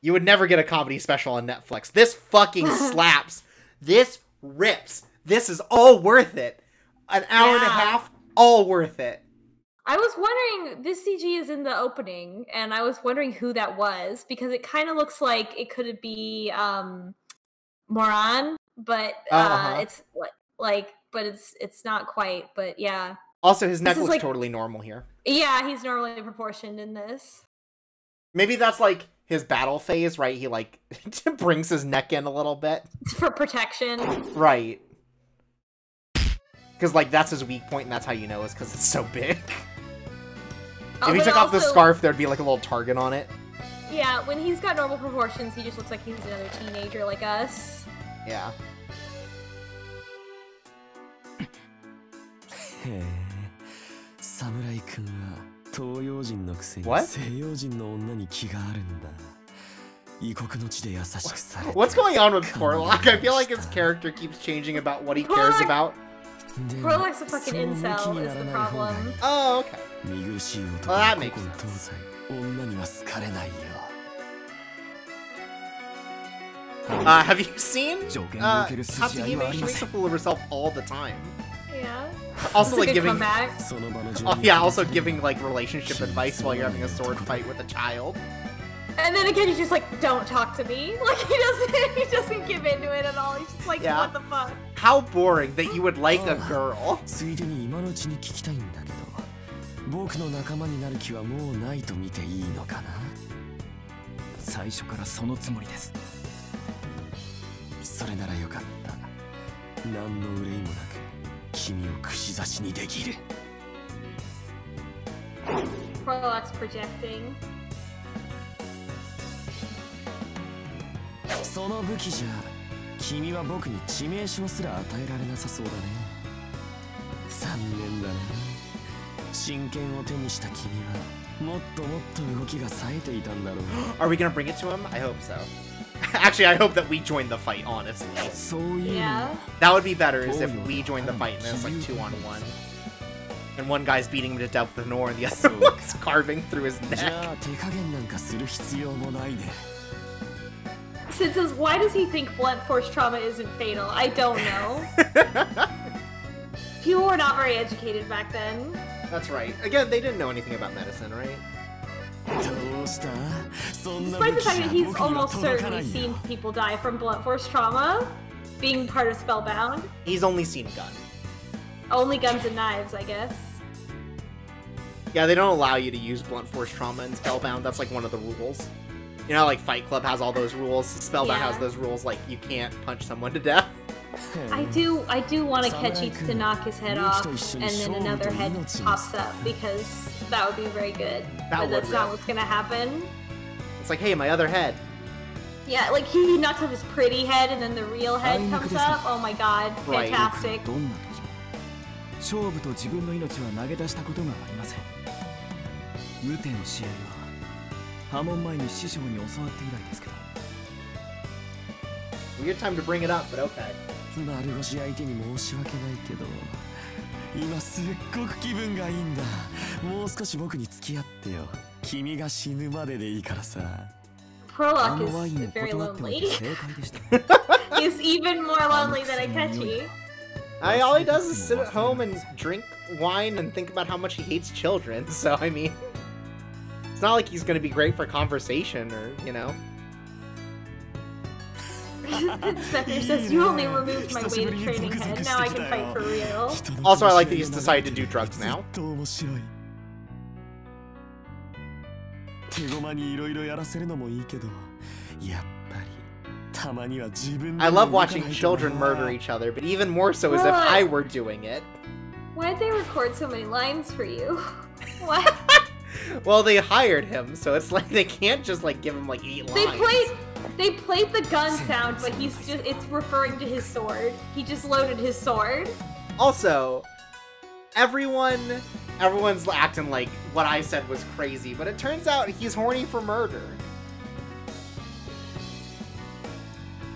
You would never get a comedy special on Netflix. This fucking slaps. This rips. This is all worth it. An hour and a half, all worth it. I was wondering, this CG is in the opening, and I was wondering who that was, because it kind of looks like it could be Moran, but it's like, but it's not quite, but yeah. Also, his neck looks totally normal here. Yeah, he's normally proportioned in this. Maybe that's like his battle phase, right? He like brings his neck in a little bit. For protection. Right. Because like that's his weak point, and that's how you know is because it's so big. If he took off the scarf, there'd be like a little target on it. Yeah, when he's got normal proportions, he just looks like he's another teenager like us. Yeah. へえ、侍くんは東洋人のくせに What? 西洋人の女に気があるんだ。異国の地で優しくされて。What's going on with Porlock? I feel like his character keeps changing about what he cares about. Porlock's a fucking incel is the problem. Oh, okay. 見苦しい男 Well, は that 古 makes 今東西女には好かれないよ。Have you seen Hatsuhime? She makes a fool of herself all the time. Yeah. Also, like giving, comeback. yeah, also giving like relationship advice while you're having a sword fight with a child. And then again, he's just like, "Don't talk to me." Like he doesn't give into it at all. He's just like, Yeah. "What the fuck?" How boring that you would like a girl. ついでに今のうちに聞きたいんだけど、僕の仲間になる気はもうないと見ていいのかな。最初からそのつもりです。それならよかった。何の憂いもなく君を串刺しにできる。Porlock's projecting. その武器じゃ君は僕に致命傷すら与えられなさそうだね。残念だね。真剣を手にした君はもっともっと動きが冴えていたんだろう。Are we gonna bring it to him? I hope so. Actually, I hope that we join the fight, honestly. そういうの Yeah. That would be better is if we join the fight and it's like 2-on-1. And one guy's beating him to death with an oar and the other one's carving through his じゃ neck. あ手加減なんかする必要もないね。Sid says, "Why does he think blunt force trauma isn't fatal?" I don't know. People were not very educated back then. That's right. Again, they didn't know anything about medicine, right? どうした？そんな Despite 武 the 器 fact じゃ that he's 僕には almost 届かな certainly いよ。 seen people die from blunt force trauma, being part of Spellbound. He's only seen gun. Only guns and knives, I guess. Yeah, they don't allow you to use blunt force trauma in Spellbound. That's like one of the rules. You know, like Fight Club has all those rules. Spellbound Yeah. has those rules, like you can't punch someone to death. I do want Akechi to knock his head off, and then another head pops up, because that would be very good. That But that's would, not yeah. what's gonna happen. It's like, hey, my other head. Yeah, like he knocks off his pretty head, and then the real head comes up. Oh my god, Right. fantastic. どんな時も勝負と自分の命は投げ出したことがありません。無手の試合は破門前に師匠に教わって以来ですけど。 Weird time to bring it up, but okay. 丸腰相手に申し訳ないけど、今すっごく気分がいいんだ。もう少し僕に付き合ってよ。君が死ぬまででいいからさ。Porlock あのワイ is ンを very 断っておい lonely. て正解でしたね。 He's even more lonely than Akechi. All he does is sit at home and drink wine and think about how much he hates children. So, I mean, it's not like he's going to be great for conversation or, you know. Spectre says, "You only removed my weighted training head. Now I can fight for real." Also, I like that he's decided to do drugs now. 面白い。手駒にいろいろやらせるのもいいけど、やっぱりたまには自分で I も love 動かない watching とな。 children murder each other, but even more so is if I were doing it. Why'd they record so many lines for you? What? Well, they hired him, so it's like they can't just like give him like 8 lines. They played the gun sound, but it's referring to his sword. He just loaded his sword. Also, everyone's acting like what I said was crazy, but it turns out he's horny for murder.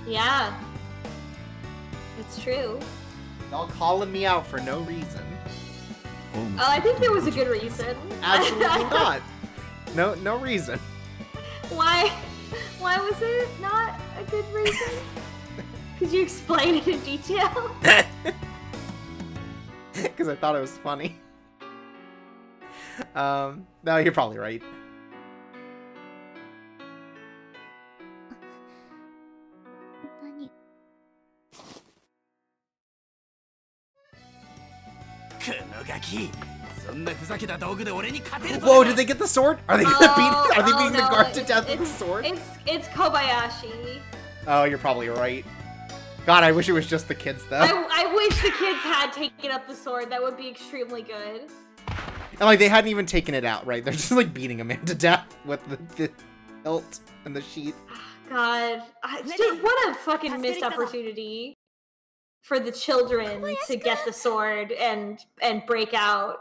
Yeah. It's true. Y'all calling me out for no reason. Oh, I think there was a good reason. Absolutely not. No reason. Why was it not a good reason? Could you explain it in detail? Because I thought it was funny. No, you're probably right. Whoa, did they get the sword? Are they beating the guard to death with the sword? It's Kobayashi. Oh, you're probably right. God, I wish it was just the kids, though. I wish the kids had taken up the sword. That would be extremely good. And, like, they hadn't even taken it out, right? They're just, like, beating a man to death with the hilt and the sheath. God. Dude, what a fucking missed opportunity for the children to get the sword and break out.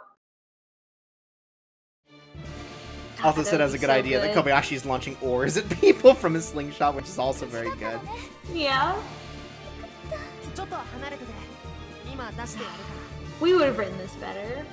Also said as a good idea that Kobayashi's launching ores at people from his slingshot, which is also very good. Yeah. We would have written this better.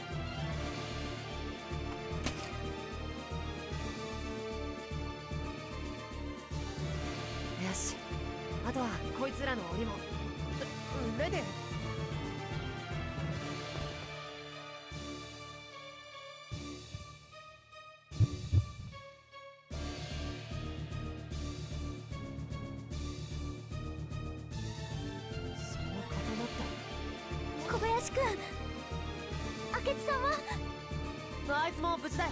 Kobayashi-kun! Akechi-san wa? あいつも無事だよ。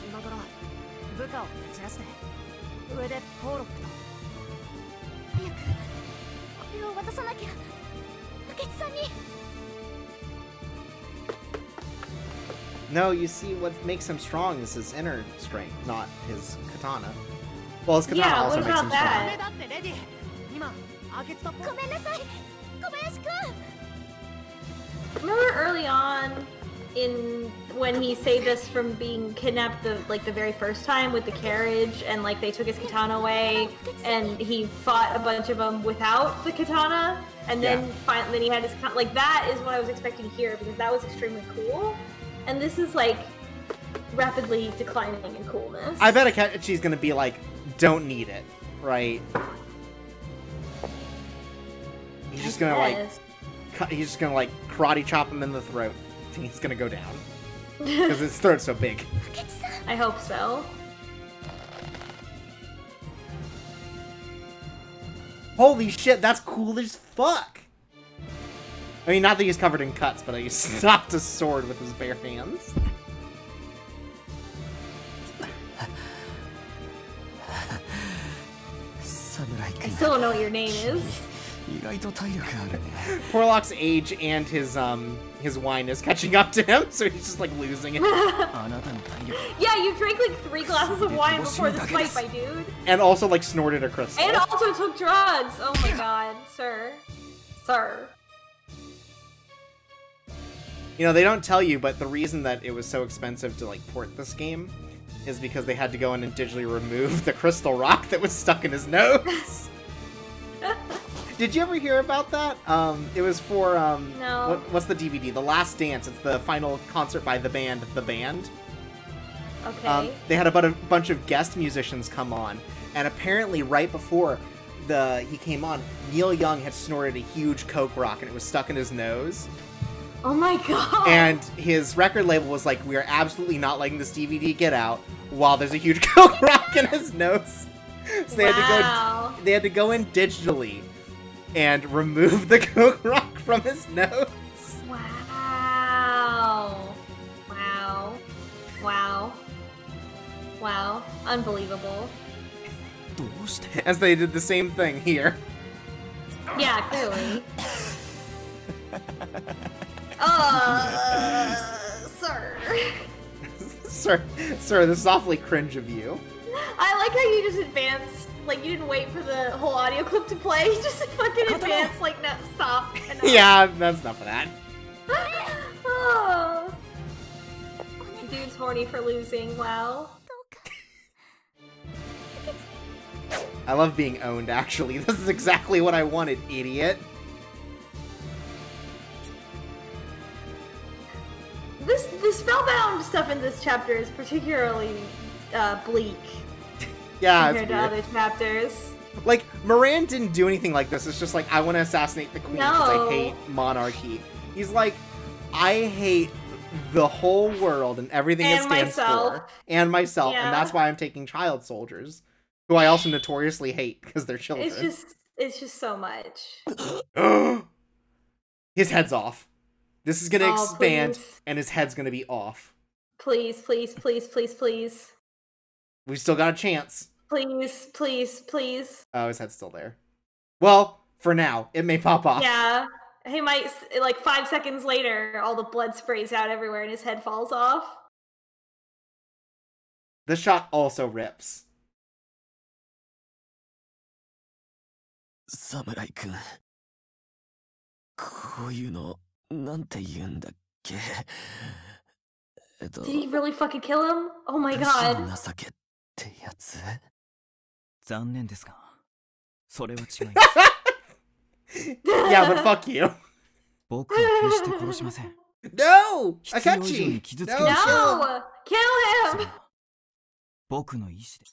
今頃部下を蹴散らして上でポーロックと。早くこれを渡さなきゃ。明智さんに。No, you see, what makes him strong is his inner strength, not his katana. Well, his katana also makes him strong. ごめんなさい、小林くん。 Remember early on, when he saved us from being kidnapped the very first time with the carriage, and like they took his katana away, and he fought a bunch of them without the katana, and then finally he had his like that is what I was expecting here, because that was extremely cool, and this is like rapidly declining in coolness. I bet Akechi's gonna be like, don't need it, right? He's just gonna like karate chop him in the throat. He's gonna go down because his throat's so big. I hope so. Holy shit, that's cool as fuck. I mean, not that he's covered in cuts, but he stopped a sword with his bare hands. I still don't know what your name is. Porlock's age and his wine is catching up to him, so he's just like losing it. Yeah, you drank like 3 glasses of wine before this fight, my dude. And also like snorted a crystal. And also took drugs. Oh my god, sir. Sir. You know, they don't tell you, but the reason that it was so expensive to like port this game is because they had to go in and digitally remove the crystal rock that was stuck in his nose. Did you ever hear about that? It was for, no. What's the DVD? The Last Dance. It's the final concert by the band, The Band. Okay. They had a bunch of guest musicians come on, and apparently right before he came on, Neil Young had snorted a huge Coke rock, and it was stuck in his nose. Oh my god! And his record label was like, we are absolutely not letting this DVD get out while there's a huge Coke rock in his nose. So they had to go in digitally and remove the Coke rock from his nose. Wow. Wow. Wow. Wow. Unbelievable. As they did the same thing here. Yeah, clearly. Sir. Sir, this is awfully cringe of you. I like how you just advanced Like, you didn't wait for the whole audio clip to play. You just fucking advance, like, no, stop. Yeah, that's enough of that. Oh. Dude's horny for losing, wow. I love being owned, actually. This is exactly what I wanted, idiot. The spellbound stuff in this chapter is particularly bleak. Yeah, compared to other chapters. Like, Moran didn't do anything like this. It's just like, I want to assassinate the queen because I hate monarchy. He's like, I hate the whole world and everything it stands for. And myself. Yeah. And that's why I'm taking child soldiers. Who I also notoriously hate because they're children. It's just so much. His head's off. This is gonna expand, please. And his head's gonna be off. Please, please, please, please, please. We've still got a chance. Please, please, please. Oh, his head's still there. Well, for now, it may pop off. Yeah. He might, like, 5 seconds later, all the blood sprays out everywhere and his head falls off. The shot also rips. Samurai-kun. こういうのなんて言うんだっけ? Did he really fucking kill him? Oh my god. 情けってやつ? 残念ですが、それは違います。Yeah, but fuck you. 僕は決して殺しません。No! Akechi! No! Kill him! 僕の意志で。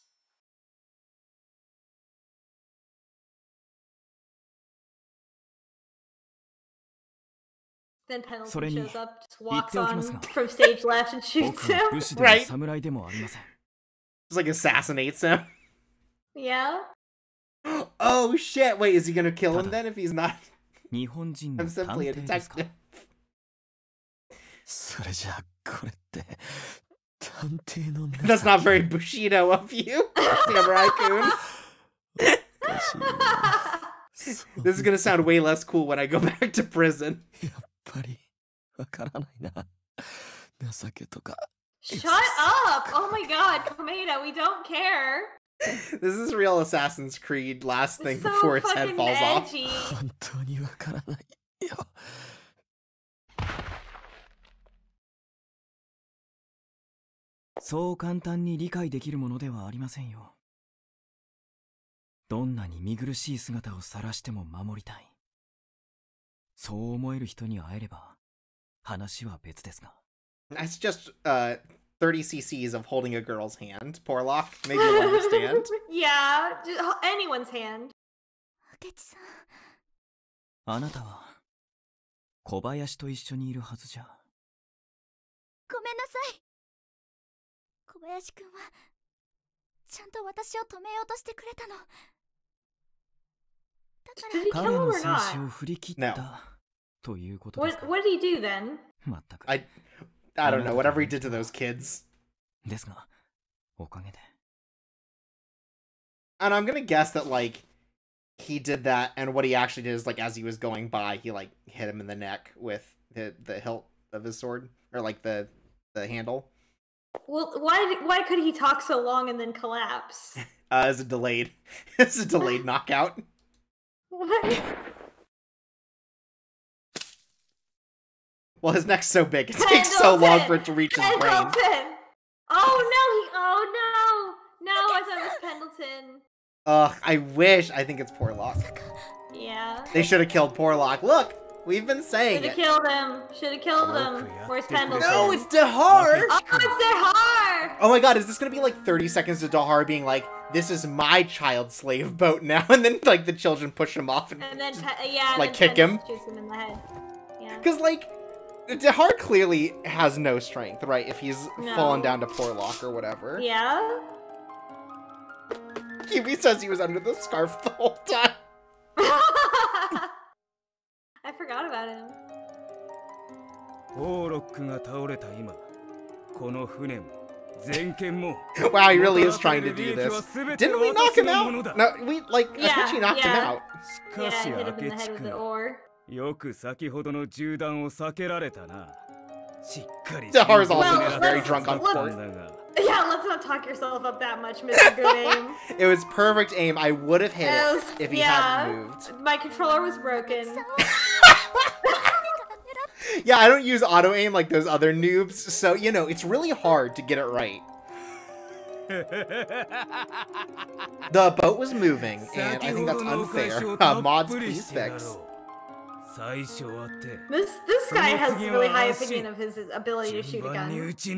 Then Pendleton shows up, just walks on from stage left and shoots him. Right. Just like assassinates him. Yeah. Oh shit! Wait, is he gonna kill him then if he's not? I'm simply a detective. それじゃこれって探偵の That's not very Bushido of you, Samurai-kun. This is gonna sound way less cool when I go back to prison. やっぱりわからないな。情けとか。Shut up! Oh my god, Komeda, we don't care. This is real Assassin's Creed last thing before its head falls off. 本当にわからないよ。そう簡単に理解できるものではありませんよ。どんなに見苦しい姿を晒しても守りたい。そう思える人に会えれば話は別ですが。That's just 30 cc's of holding a girl's hand. Porlock, maybe you'll understand. Yeah, just anyone's hand. 明智さん。あなたは小林と一緒にいるはずじゃ。ごめんなさい。小林くんはちゃんと私を止めようとしてくれたの。だから彼の静止を振り切ったということですか。What did he do then? 全く。I don't know. Whatever he did to those kids. ですが、おかげで。And I'm gonna guess that like he did that, and what he actually did is like as he was going by, he like hit him in the neck with the hilt of his sword, or like the handle. Well, why could he talk so long and then collapse? It's a delayed knockout. What? Well, his neck's so big, it takes so long for it to reach his brain. Oh no, I thought it was Pendleton. Ugh, I wish. I think it's Porlock. Yeah. They should have killed Porlock. Look, we've been saying it. Should have killed him. Where's Pendleton? No, it's Dahar! Oh, it's Dahar! Oh my god, is this gonna be like 30 seconds of Dahar being like, this is my child slave boat now, and then like the children push him off and then like kick him? Shoots him in the head. Yeah. Because like, Dahar clearly has no strength, right? If he's fallen down to Porlock or whatever. Yeah? Kiwi says he was under the scarf the whole time. I forgot about him. Wow, he really is trying to do this. Didn't we knock him out? No, we Akechi knocked him out. Yeah, hit him in the head with the oar. Dahar's also very drunk on port. Yeah, let's not talk yourself up that much, Mr. Good Aim. It was perfect aim. I would have hit it if he hadn't moved. My controller was broken. Yeah, I don't use auto aim like those other noobs, so you know it's really hard to get it right. The boat was moving, and I think that's unfair. Mods, please fix. This guy has a really high opinion of his ability to shoot a gun.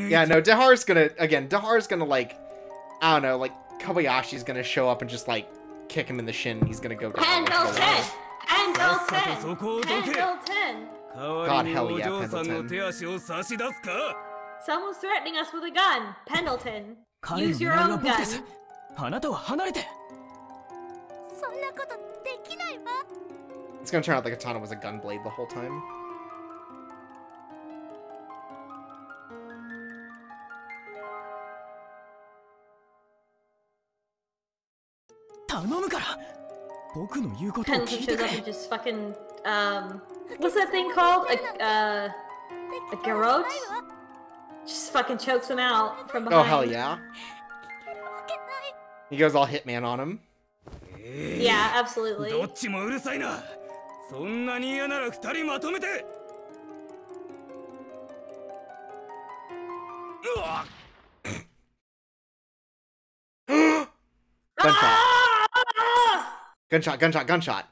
Yeah, no, Dahar's gonna like, I don't know, like Kobayashi's gonna show up and just like kick him in the shin. And he's gonna go down. Pendleton! Pendleton! God, hell yeah, Pendleton. Someone's threatening us with a gun. Pendleton, use your own gun. あなたは離れて。そんなことできないわ。 It's gonna turn out like Katana was a gunblade the whole time. Pendleton shows up and just fucking, what's that thing called? A garrote? Just fucking chokes him out from behind. Oh, hell yeah. He goes all Hitman on him. Yeah, absolutely. Gunshot. Gunshot. Gun.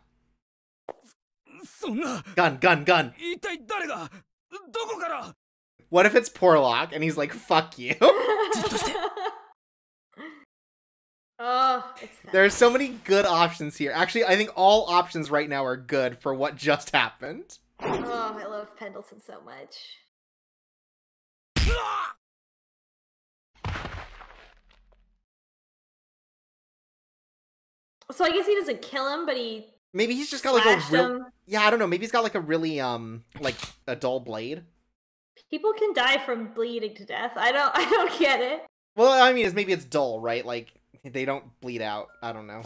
What if it's Porlock and he's like, fuck you? Oh, There's so many good options here. Actually, I think all options right now are good for what just happened. Oh, I love Pendleton so much. So I guess he doesn't kill him, but he maybe he's just got like a real him. Yeah, I don't know. Maybe he's got like a really like a dull blade. People can die from bleeding to death. I don't get it. Well, I mean, maybe it's dull, right? Like they don't bleed out. I don't know.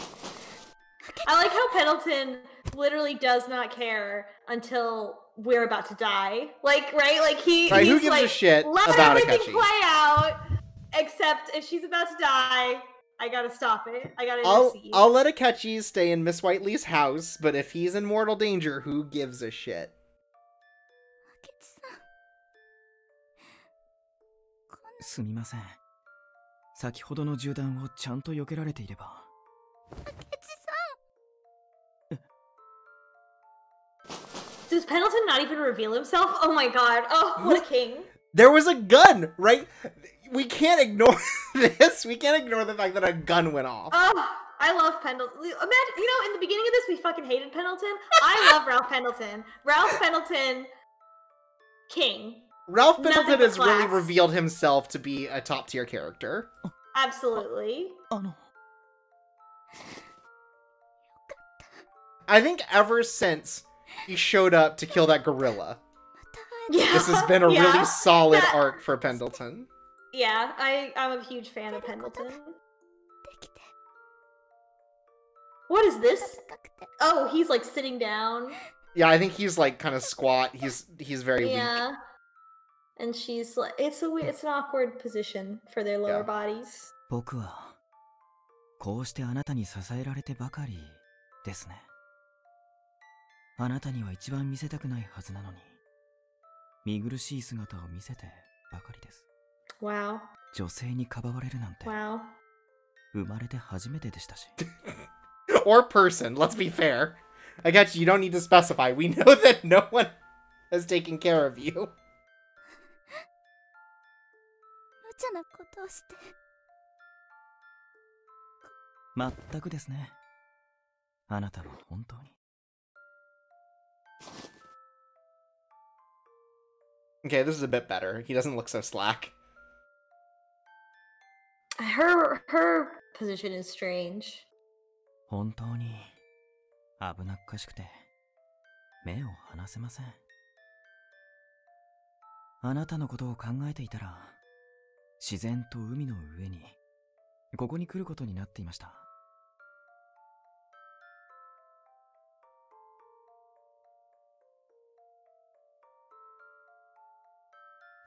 I like how Pendleton literally does not care until we're about to die. Like, right? Like he's who gives like, a shit let about everything Akechi? play out. Except if she's about to die, I gotta stop it. I gotta intercede. I'll let Akechi stay in Miss Whiteley's house, but if he's in mortal danger, who gives a shit? すみません。先ほどの銃弾をちゃんと避けられていれば。 Does Pendleton not even reveal himself? Oh my god. Oh, what a king. There was a gun, right? We can't ignore this. We can't ignore the fact that a gun went off. Oh, I love Pendleton. Imagine, in the beginning of this, we fucking hated Pendleton. I love Ralph Pendleton. Ralph Pendleton, king. Ralph Pendleton has really revealed himself to be a top tier character. Absolutely. Oh no. I think ever since he showed up to kill that gorilla, yeah, this has been a really solid arc for Pendleton. Yeah, I'm a huge fan of Pendleton. What is this? Oh, he's like sitting down. Yeah, I think he's like kind of squat. He's very weak. And she's like, it's an awkward position for their lower bodies. 僕はこうしてあなたに支えられてばかりですね。あなたには一番見せたくないはずなのに、見苦しい姿を見せてばかりです。Wow. 女性にかばわれるなんて、Wow. 生まれて初めてでしたし。Or person, let's be fair. I guess you don't need to specify. We know that no one has taken care of you. 無茶なことをして。全くですね。あなたは本当に。Okay, this is a bit better. He doesn't look so slack. Her position is strange. 本当に危なっかしくて目を離せません。あなたのことを考えていたら自然と海の上にここに来ることになっていました。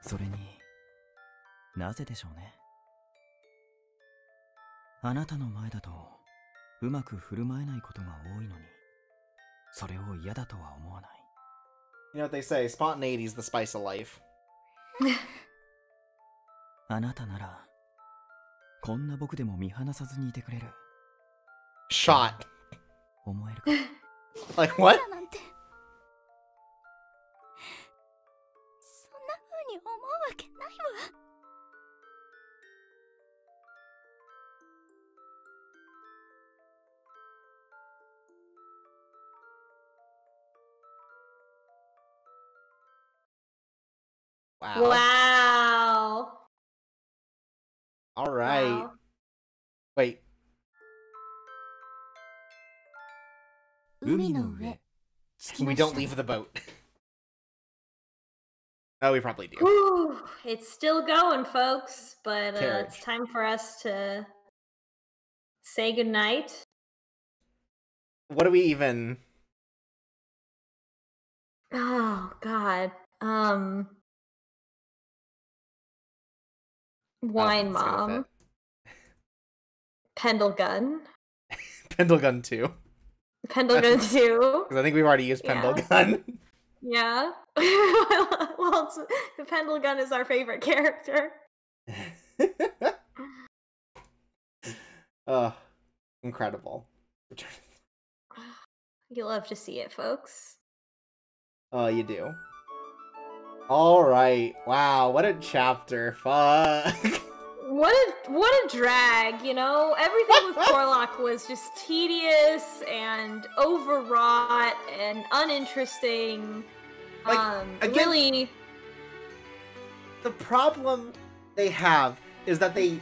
それになぜでしょうね。あなたの前だとうまく振る舞えないことが多いのに、それを嫌だとは思わない。You know what they say, spontaneity is the spice of life. あなたならこんな僕でも見放さずにいてくれる。 Shot. 思えるか。 Like what? なんてそんな風に思うわけないわ。Wow. Wow. All right. Wow. Wait. 海の上。 We don't leave the boat. Oh, we probably do. Whew, it's still going, folks, but Carriage. it's time for us to say goodnight. What do we even... Oh, God. Wine it's gonna Mom. Pendle Gun. Pendle Gun 2. Pendle Gun 2. Because I think we've already used Pendle Gun. Yeah. Well, the Pendle Gun is our favorite character. Incredible. You love to see it, folks. Oh, you do. Alright. Wow, what a chapter. Fuck. What a drag, you know? Everything with Porlock was just tedious and overwrought and uninteresting. Like, again, really... The problem they have is that they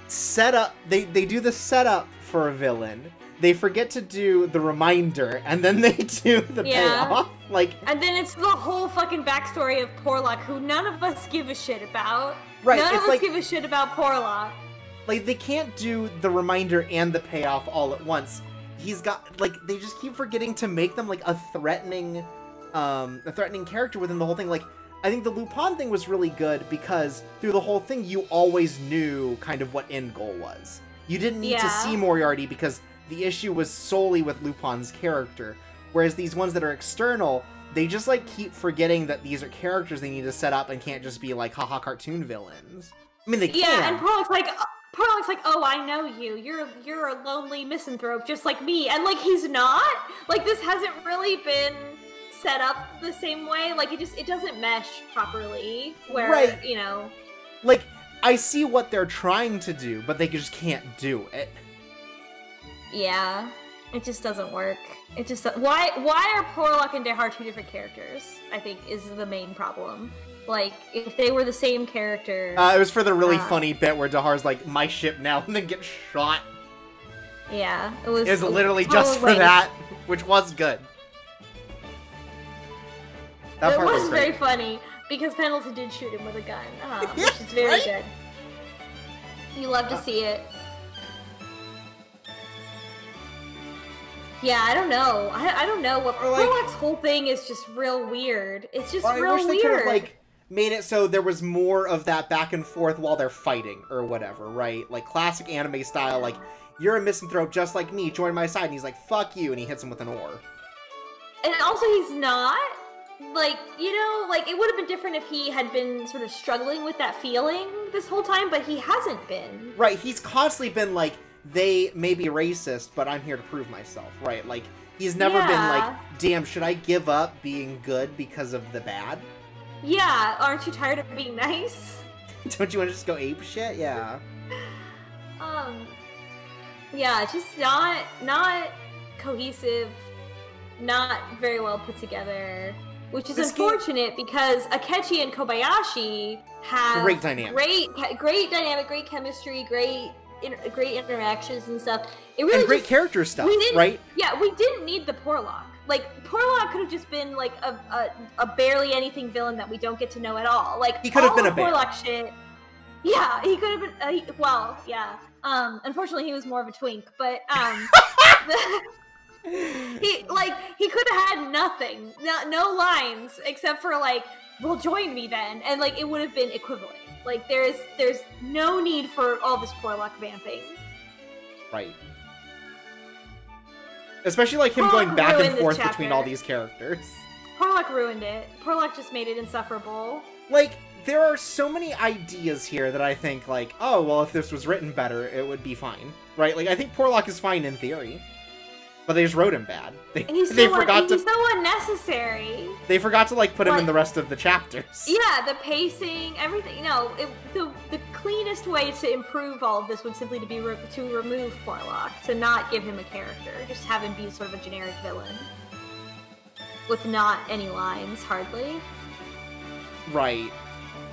set up... They do the setup for a villain. They forget to do the reminder, and then they do the payoff. Like, and then it's the whole fucking backstory of Porlock, who none of us give a shit about. Right, None it's of us like- give a shit about Porlock. Like, they can't do the reminder and the payoff all at once. He's got, like, they just keep forgetting to make them, like, a threatening character within the whole thing. Like, I think the Lupin thing was really good because through the whole thing, you always knew kind of what end goal was. You didn't need to see Moriarty because the issue was solely with Lupin's character. Whereas these ones that are external, they just, like, keep forgetting that these are characters they need to set up and can't just be, like, haha cartoon villains. I mean, they can. Yeah, and Porlock's like, oh, I know you. You're a lonely misanthrope just like me. And, like, he's not. Like, this hasn't really been set up the same way. Like, it doesn't mesh properly. Where, you know... Like, I see what they're trying to do, but they just can't do it. Yeah. It just doesn't work. It just... Why are Porlock and Dehar two different characters, I think, is the main problem. Like, if they were the same character... It was for the really funny bit where Dahar's like, my ship now, and then gets shot. Yeah, it was... It was literally just for that, which was good. That part was great. very funny, because Pendleton did shoot him with a gun, which is very good. You love to see it. Yeah, I don't know. I don't know. What Porlock's whole thing is just real weird. It's just real weird. I wish they could have, like, made it so there was more of that back and forth while they're fighting, or whatever, right? Like, classic anime style, like, you're a misanthrope just like me, join my side, and he's like, fuck you, and he hits him with an oar. And also, he's not. Like, you know, like, it would have been different if he had been sort of struggling with that feeling this whole time, but he hasn't been. Right, he's constantly been like, they may be racist, but I'm here to prove myself, right? Like, he's never been like, damn, should I give up being good because of the bad? Yeah, aren't you tired of being nice? Don't you want to just go ape shit? Yeah. Yeah, just not cohesive, not very well put together, which is unfortunate because Akechi and Kobayashi have great dynamic, great dynamic, great chemistry, great interactions and stuff. It really and great character stuff, right? Yeah, we didn't need the Porlock. Like, Porlock could have just been like a barely anything villain that we don't get to know at all. Like, he could have been a Porlock shit. Yeah, he could have been. Well, yeah. Unfortunately, he was more of a twink, but he could have had nothing, no lines except for like, well, join me then, and like it would have been equivalent. Like, there's no need for all this Porlock vamping. Right. Especially like him going back and forth between all these characters. Porlock ruined it. Porlock just made it insufferable. Like, there are so many ideas here that I think, like, oh, well, if this was written better, it would be fine. Right? Like, I think Porlock is fine in theory. But they just wrote him bad. He's so unnecessary. They forgot to, like, put him in the rest of the chapters. Yeah, the pacing, everything. You know, the cleanest way to improve all of this would simply be to remove Porlock, to not give him a character. Just have him be sort of a generic villain. With not any lines, hardly. Right.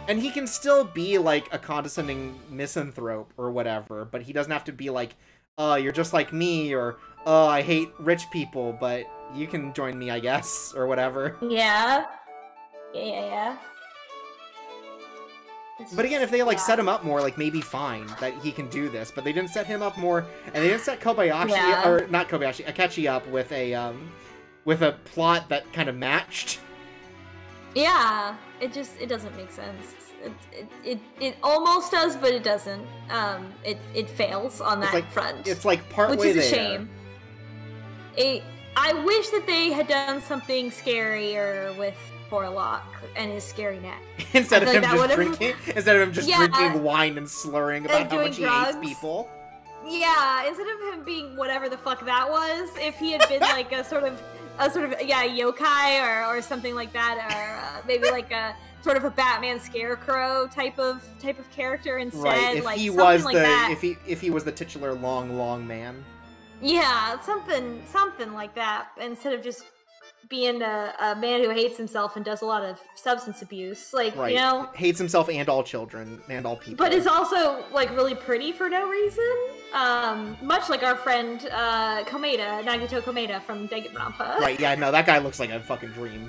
And he can still be, like, a condescending misanthrope or whatever, but he doesn't have to be like, you're just like me, or, I hate rich people, but you can join me, I guess, or whatever. Yeah. Yeah. But again, if they, like, set him up more, like, maybe fine, that he can do this, but they didn't set him up more, and they didn't set Kobayashi, or not Kobayashi, Akechi up with a plot that kind of matched. Yeah, it doesn't make sense. It almost does, but it doesn't. It fails on that front. It's like partway there. Which is a shame. I wish that they had done something scarier with Porlock and his scary neck. Instead of him just drinking wine and slurring about how much he hates people. Yeah, instead of him being whatever the fuck that was, if he had been like a sort of yokai or something like that, or maybe like a sort of a Batman Scarecrow type of character instead. Right. If like he something was like the that. if he was the titular long man. Yeah, something like that, instead of just being a man who hates himself and does a lot of substance abuse, like, right. You know, hates himself and all children and all people, but is also like really pretty for no reason, much like our friend Nagito Komeda from Danganronpa. Right, yeah, no, that guy looks like a fucking dream.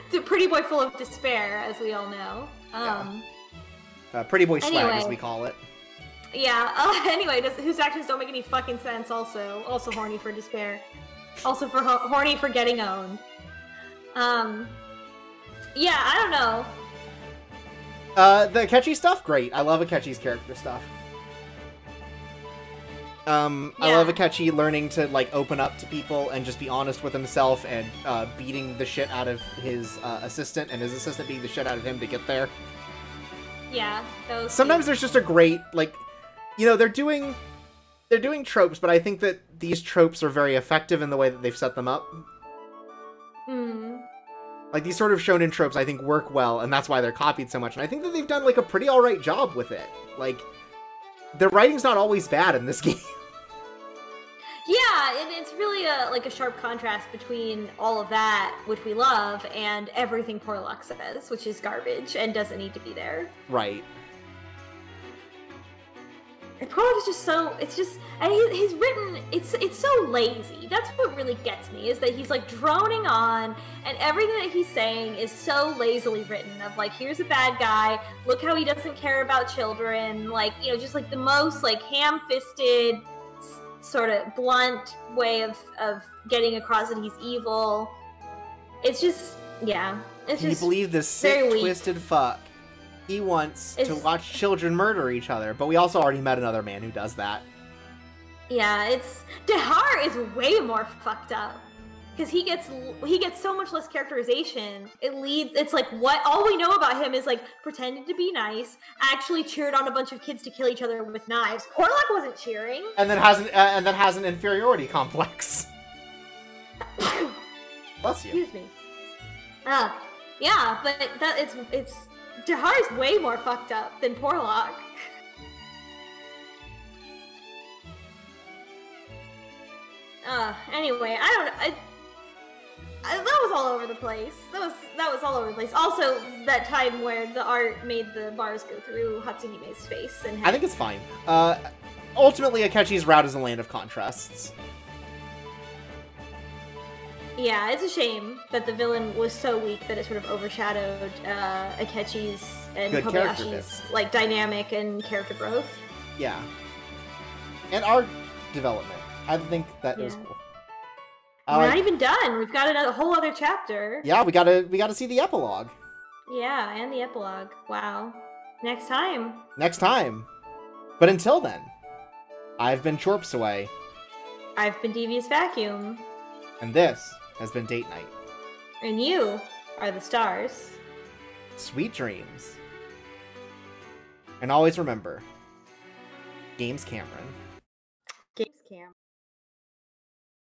It's a pretty boy full of despair, as we all know. Pretty boy swag, as we call it. Yeah, anyway, whose actions don't make any fucking sense, also horny for despair. Also horny for getting owned. Yeah, I don't know. The Akechi stuff, great. I love Akechi's character stuff. I love Akechi learning to, like, open up to people and just be honest with himself and beating the shit out of his assistant, and his assistant beating the shit out of him to get there. Yeah, sometimes there's just a great, like, you know, they're doing tropes, but I think that these tropes are very effective in the way that they've set them up. Like, these sort of shonen tropes, I think, work well, and that's why they're copied so much. And I think that they've done, like, a pretty alright job with it. Like, the writing's not always bad in this game. Yeah, and it's really a sharp contrast between all of that, which we love, and everything Porlock says, which is garbage and doesn't need to be there. Right. And Porlock is just so, and he's written, it's so lazy. That's what really gets me, is that he's, like, droning on, and everything that he's saying is so lazily written, of, like, here's a bad guy, look how he doesn't care about children, like, you know, just, like, the most, like, ham-fisted, sort of blunt way of getting across that he's evil. It's just, yeah. It's Can just you believe this sick, twisted fuck? He wants to watch children murder each other, but we also already met another man who does that. Yeah, Dehar is way more fucked up. Because he gets so much less characterization. It's like, what, all we know about him is, like, pretended to be nice, actually cheered on a bunch of kids to kill each other with knives. Porlock wasn't cheering. And then has an inferiority complex. Bless you. Excuse me. Yeah, but it's Dehar is way more fucked up than Porlock. Anyway, that was all over the place. That was all over the place. Also, that time where the art made the bars go through Hatsuhime's face and head. I think it's fine. Ultimately, Akechi's route is a land of contrasts. Yeah, it's a shame that the villain was so weak that it sort of overshadowed Akechi's and Kobayashi's, like, dynamic and character growth. Yeah. And art development. I think that is cool. We're not even done. We've got a whole other chapter. Yeah, we gotta see the epilogue. Yeah, and the epilogue. Wow. Next time. But until then, I've been Chorps Away. I've been Devious Vacuum. And this has been Date Night. And you are the stars. Sweet dreams. And always remember, Games Cameron. Games Cam.